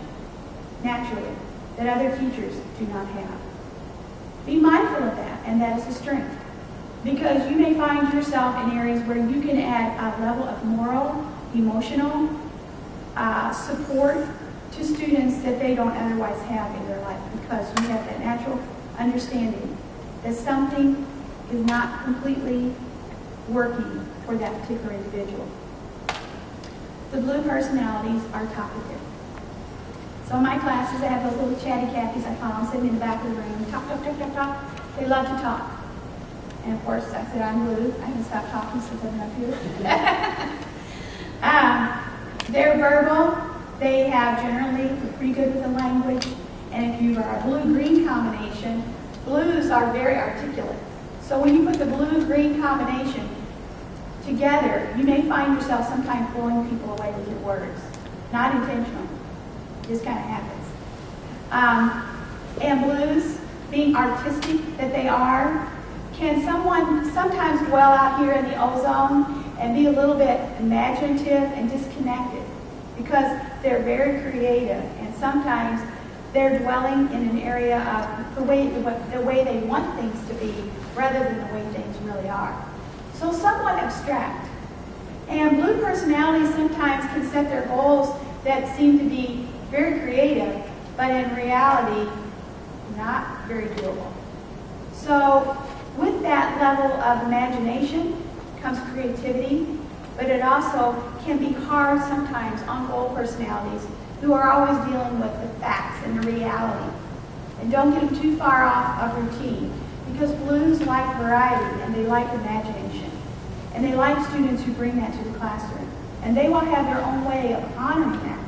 naturally, that other teachers do not have. Be mindful of that, and that is a strength. Because you may find yourself in areas where you can add a level of moral, emotional support to students that they don't otherwise have in their life because you have that natural understanding that something is not completely working for that particular individual. The blue personalities are talkative. So in my classes, I have those little chatty Cathy's I call them, sitting in the back of the room, talk, talk, talk, talk, talk. They love to talk. And of course, I said, I'm blue. I haven't stopped talking since I've been up here. They're verbal. They have generally pretty good with the language. And if you are a blue-green combination, blues are very articulate. So when you put the blue-green combination together, you may find yourself sometimes blowing people away with your words. Not intentional. It just kind of happens. And blues, being artistic that they are, can someone sometimes dwell out here in the ozone and be a little bit imaginative and disconnected because they're very creative, and sometimes they're dwelling in an area of the way they want things to be rather than the way things really are. So somewhat abstract. And blue personalities sometimes can set their goals that seem to be very creative, but in reality, not very doable. So with that level of imagination comes creativity, but it also can be hard sometimes on gold personalities who are always dealing with the facts and the reality. And don't get them too far off of routine, because blues like variety and they like imagination. And they like students who bring that to the classroom. And they will have their own way of honoring that.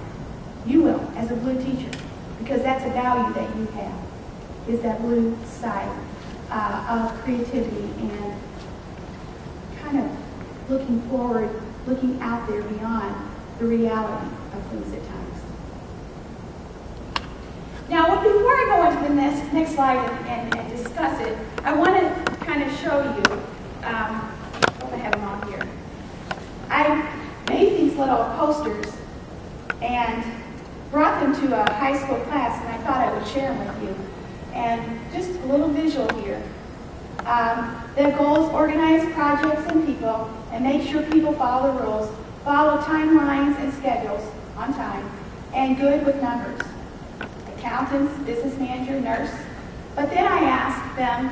You will, as a blue teacher, because that's a value that you have, is that blue side of creativity and kind of looking forward, looking out there beyond the reality of things at times. Now, before I go into the next slide and discuss it, I want to kind of show you, I have them on here. I made these little posters and brought them to a high school class, and I thought I would share them with you. And just a little visual here. The goal is organize projects and people, and make sure people follow the rules, follow timelines and schedules on time, and good with numbers. Accountants, business manager, nurse. But then I asked them,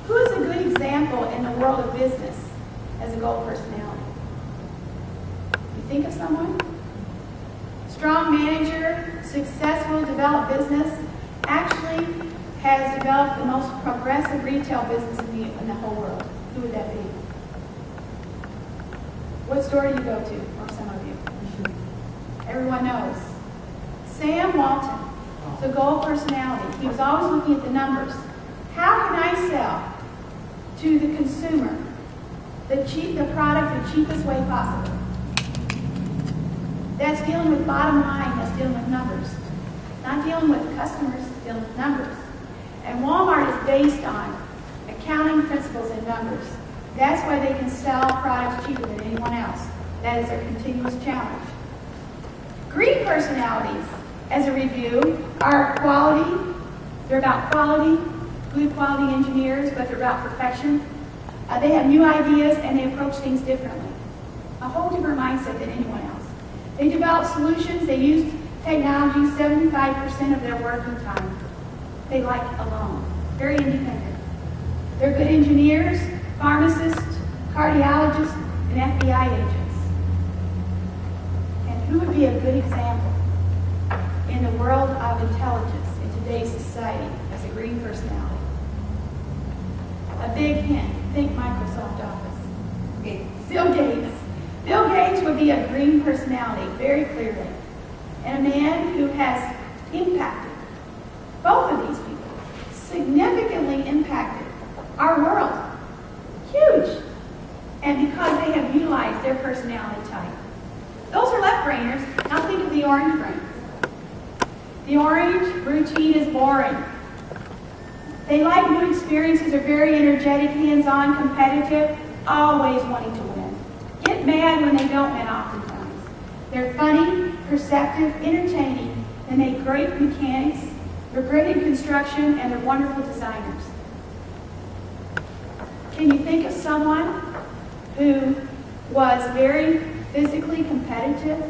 who is a good example in the world of business as a gold personality? You think of someone? Strong manager, successful, developed business, actually has developed the most progressive retail business in the whole world. Who would that be? What store do you go to, or some of you? Everyone knows. Sam Walton. It's a gold personality. He was always looking at the numbers. How can I sell to the consumer the product the cheapest way possible? That's dealing with bottom line. That's dealing with numbers. Not dealing with customers, dealing with numbers. And Walmart is based on accounting principles and numbers. That's why they can sell products cheaper than anyone else. That is their continuous challenge. Green personalities, as a review, are quality. They're about quality, good quality engineers, but they're about perfection. They have new ideas and they approach things differently. A whole different mindset than anyone else. They develop solutions. They use technology 75% of their working time. They like alone. Very independent. They're good engineers, pharmacists, cardiologists, and FBI agents. And who would be a good example in the world of intelligence in today's society as a green personality? A big hint. Think Microsoft Office. Bill Gates. Bill Gates would be a green personality, very clearly. And a man who has impacted, both of these people, significantly impacted our world. Huge. And because they have utilized their personality type. Those are left-brainers. Now think of the orange brain. The orange routine is boring. They like new experiences, are very energetic, hands-on, competitive, always wanting to win. Get mad when they don't win oftentimes. They're funny, perceptive, entertaining. They make great mechanics. They're great in construction, and they're wonderful designers. Can you think of someone who was very physically competitive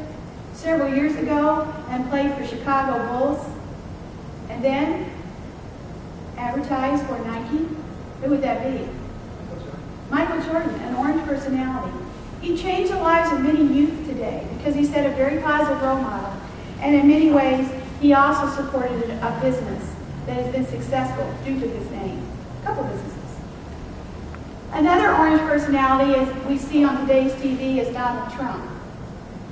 several years ago and played for Chicago Bulls and then advertised for Nike? Who would that be? Michael Jordan, an orange personality. He changed the lives of many youth today because he set a very positive role model. And in many ways, he also supported a business that has been successful due to his name. A couple businesses. Another orange personality, as we see on today's TV, is Donald Trump.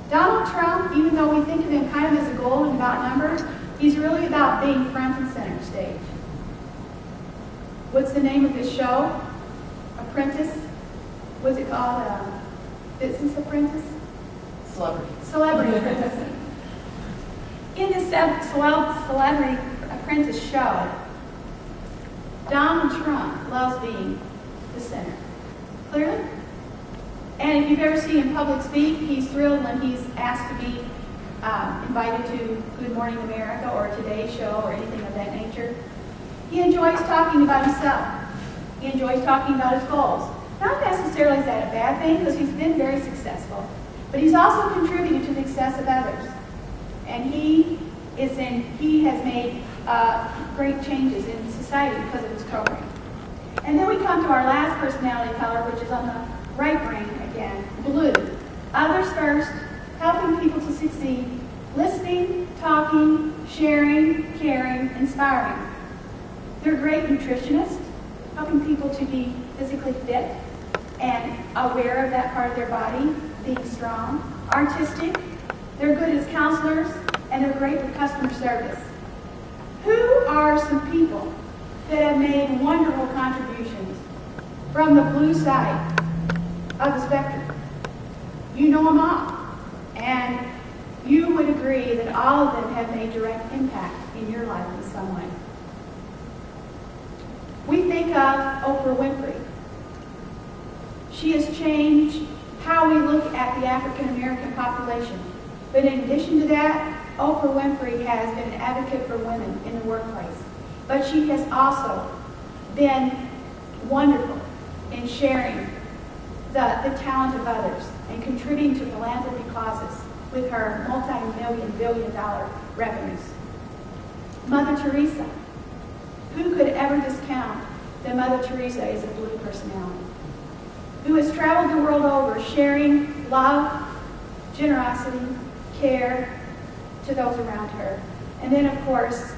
Donald Trump, even though we think of him kind of as a goal and about numbers, he's really about being front and center stage. What's the name of his show? Apprentice? What's it called? Business Apprentice? Celebrity Apprentice. In this Celebrity Apprentice show, Donald Trump loves being the center. Clearly? And if you've ever seen him public speak, he's thrilled when he's asked to be invited to Good Morning America or Today Show or anything of that nature. He enjoys talking about himself. He enjoys talking about his goals. Not necessarily is that a bad thing, because he's been very successful, but he's also contributed to the success of others. And he has made great changes in society because of his program. And then we come to our last personality color, which is on the right brain again, blue. Others first, helping people to succeed, listening, talking, sharing, caring, inspiring. They're great nutritionists, helping people to be physically fit and aware of that part of their body, being strong. Artistic, they're good as counselors, and they're great with customer service. Who are some people that have made wonderful contributions from the blue side of the spectrum? You know them all. And you would agree that all of them have made direct impact in your life in some way. We think of Oprah Winfrey. She has changed how we look at the African American population. But in addition to that, Oprah Winfrey has been an advocate for women in the workplace. But she has also been wonderful in sharing the talent of others and contributing to philanthropy causes with her multi-million, billion-dollar revenues. Mother Teresa. Who could ever discount that Mother Teresa is a blue personality? Who has traveled the world over sharing love, generosity, care to those around her. And then, of course,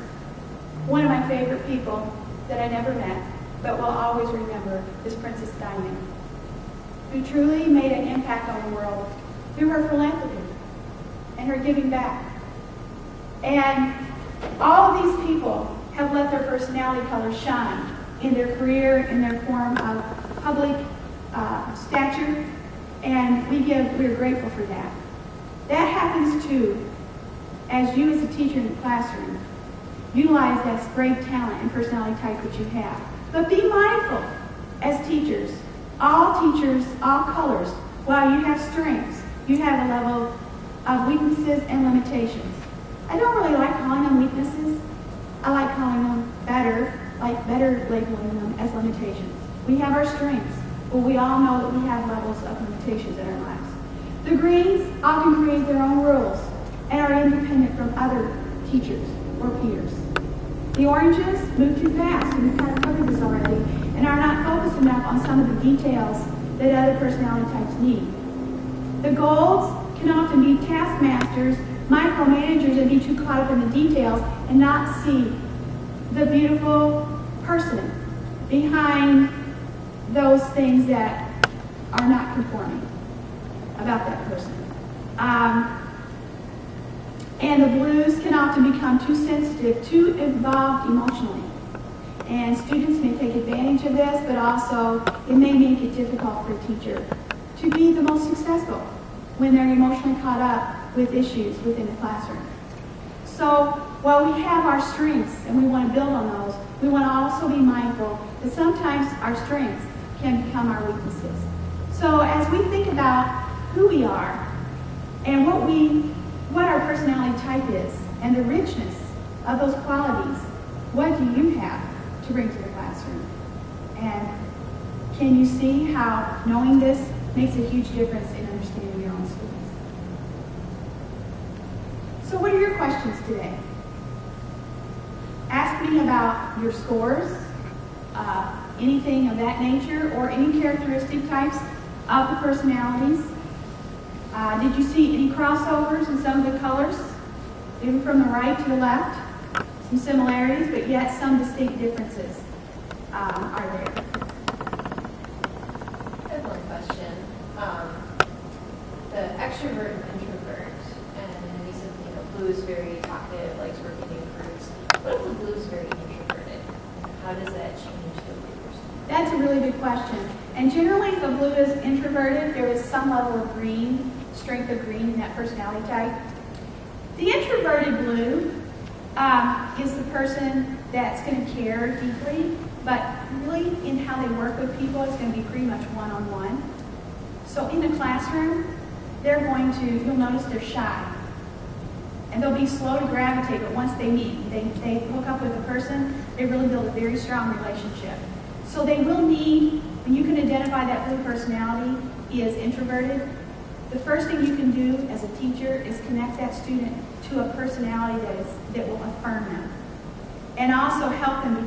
one of my favorite people that I never met, but will always remember, is Princess Diana, who truly made an impact on the world through her philanthropy and her giving back. And all of these people have let their personality colors shine in their career, in their form of public stature, and we're grateful for that. That happens too as you as a teacher in the classroom utilize that great talent and personality type that you have. But be mindful as teachers, all colors, while you have strengths, you have a level of weaknesses and limitations. I don't really like calling them weaknesses. I like calling them better labeling them as limitations. We have our strengths, but we all know that we have levels of limitations in our lives. The greens often create their own rules and are independent from other teachers or peers. The oranges move too fast, and we've kind of covered this already, and are not focused enough on some of the details that other personality types need. The golds can often be taskmasters, micromanagers, and be too caught up in the details and not see the beautiful person behind those things that are not conforming about that person. And the blues can often become too sensitive, too involved emotionally. And students may take advantage of this, but also it may make it difficult for a teacher to be the most successful when they're emotionally caught up with issues within the classroom. So while we have our strengths and we want to build on those, we want to also be mindful that sometimes our strengths can become our weaknesses. So as we think about who we are and what our personality type is and the richness of those qualities, what do you have to bring to the classroom? And can you see how knowing this makes a huge difference in understanding your own students? So what are your questions today? Ask me about your scores, anything of that nature, or any characteristic types of the personalities. Did you see any crossovers in some of the colors? Even from the right to the left? Some similarities, but yet some distinct differences are there. I have one question. The extrovert and introvert, and you said, blue is very talkative, likes working in groups. What if the blue is very introverted? How does that change the blues? That's a really good question. And generally, if a blue is introverted, there is some level of green, strength of green in that personality type. The introverted blue is the person that's going to care deeply, but really in how they work with people, it's going to be pretty much one-on-one. So in the classroom, they're going to, you'll notice they're shy. And they'll be slow to gravitate, but once they meet, they hook up with a person, they really build a very strong relationship. So they will need, when you can identify that blue personality is introverted, the first thing you can do as a teacher is connect that student to a personality that will affirm them. And also help them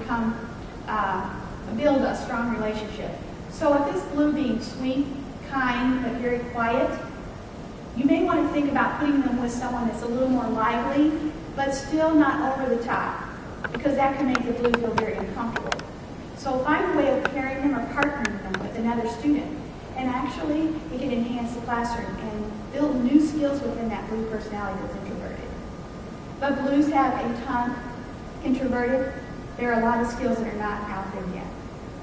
build a strong relationship. So if this blue being sweet, kind, but very quiet, you may want to think about putting them with someone that's a little more lively, but still not over the top, because that can make the blue feel very uncomfortable. So find a way of pairing them or partnering them with another student. And actually, it can enhance the classroom and build new skills within that blue personality that's introverted. But blues have a ton introverted. There are a lot of skills that are not out there yet.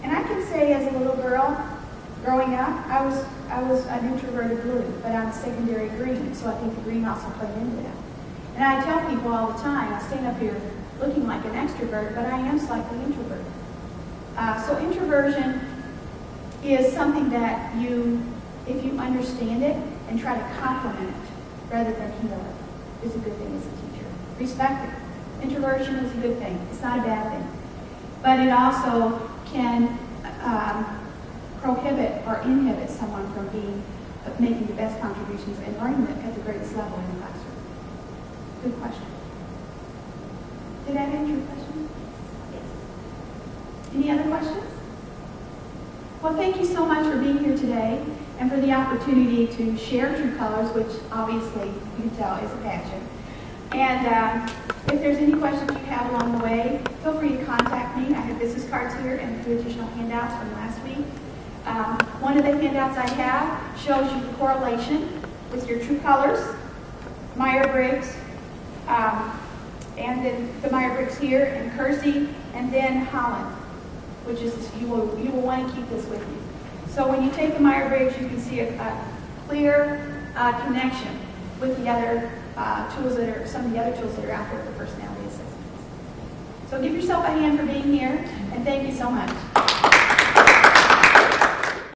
And I can say as a little girl, growing up, I was an introverted blue, but I'm secondary green, so I think the green also played into that. And I tell people all the time, I stand up here looking like an extrovert, but I am slightly introverted. So introversion is something that if you understand it and try to complement it rather than heal it, is a good thing as a teacher. Respect it. Introversion is a good thing. It's not a bad thing. But it also can prohibit or inhibit someone from making the best contributions and learning at the greatest level in the classroom. Good question. Did that answer your question? Yes. Any other questions? Well, thank you so much for being here today and for the opportunity to share True Colors, which obviously you can tell is a passion. And if there's any questions you have along the way, feel free to contact me. I have business cards here and a few additional handouts from last week. One of the handouts I have shows you the correlation with your True Colors, Myers-Briggs, and then the Myers-Briggs here, and Kersey, and then Holland, which is, you will want to keep this with you. So when you take the Myers-Briggs, you can see a clear connection with the other tools some of the other tools that are out there for personality assessments. So give yourself a hand for being here, and thank you so much.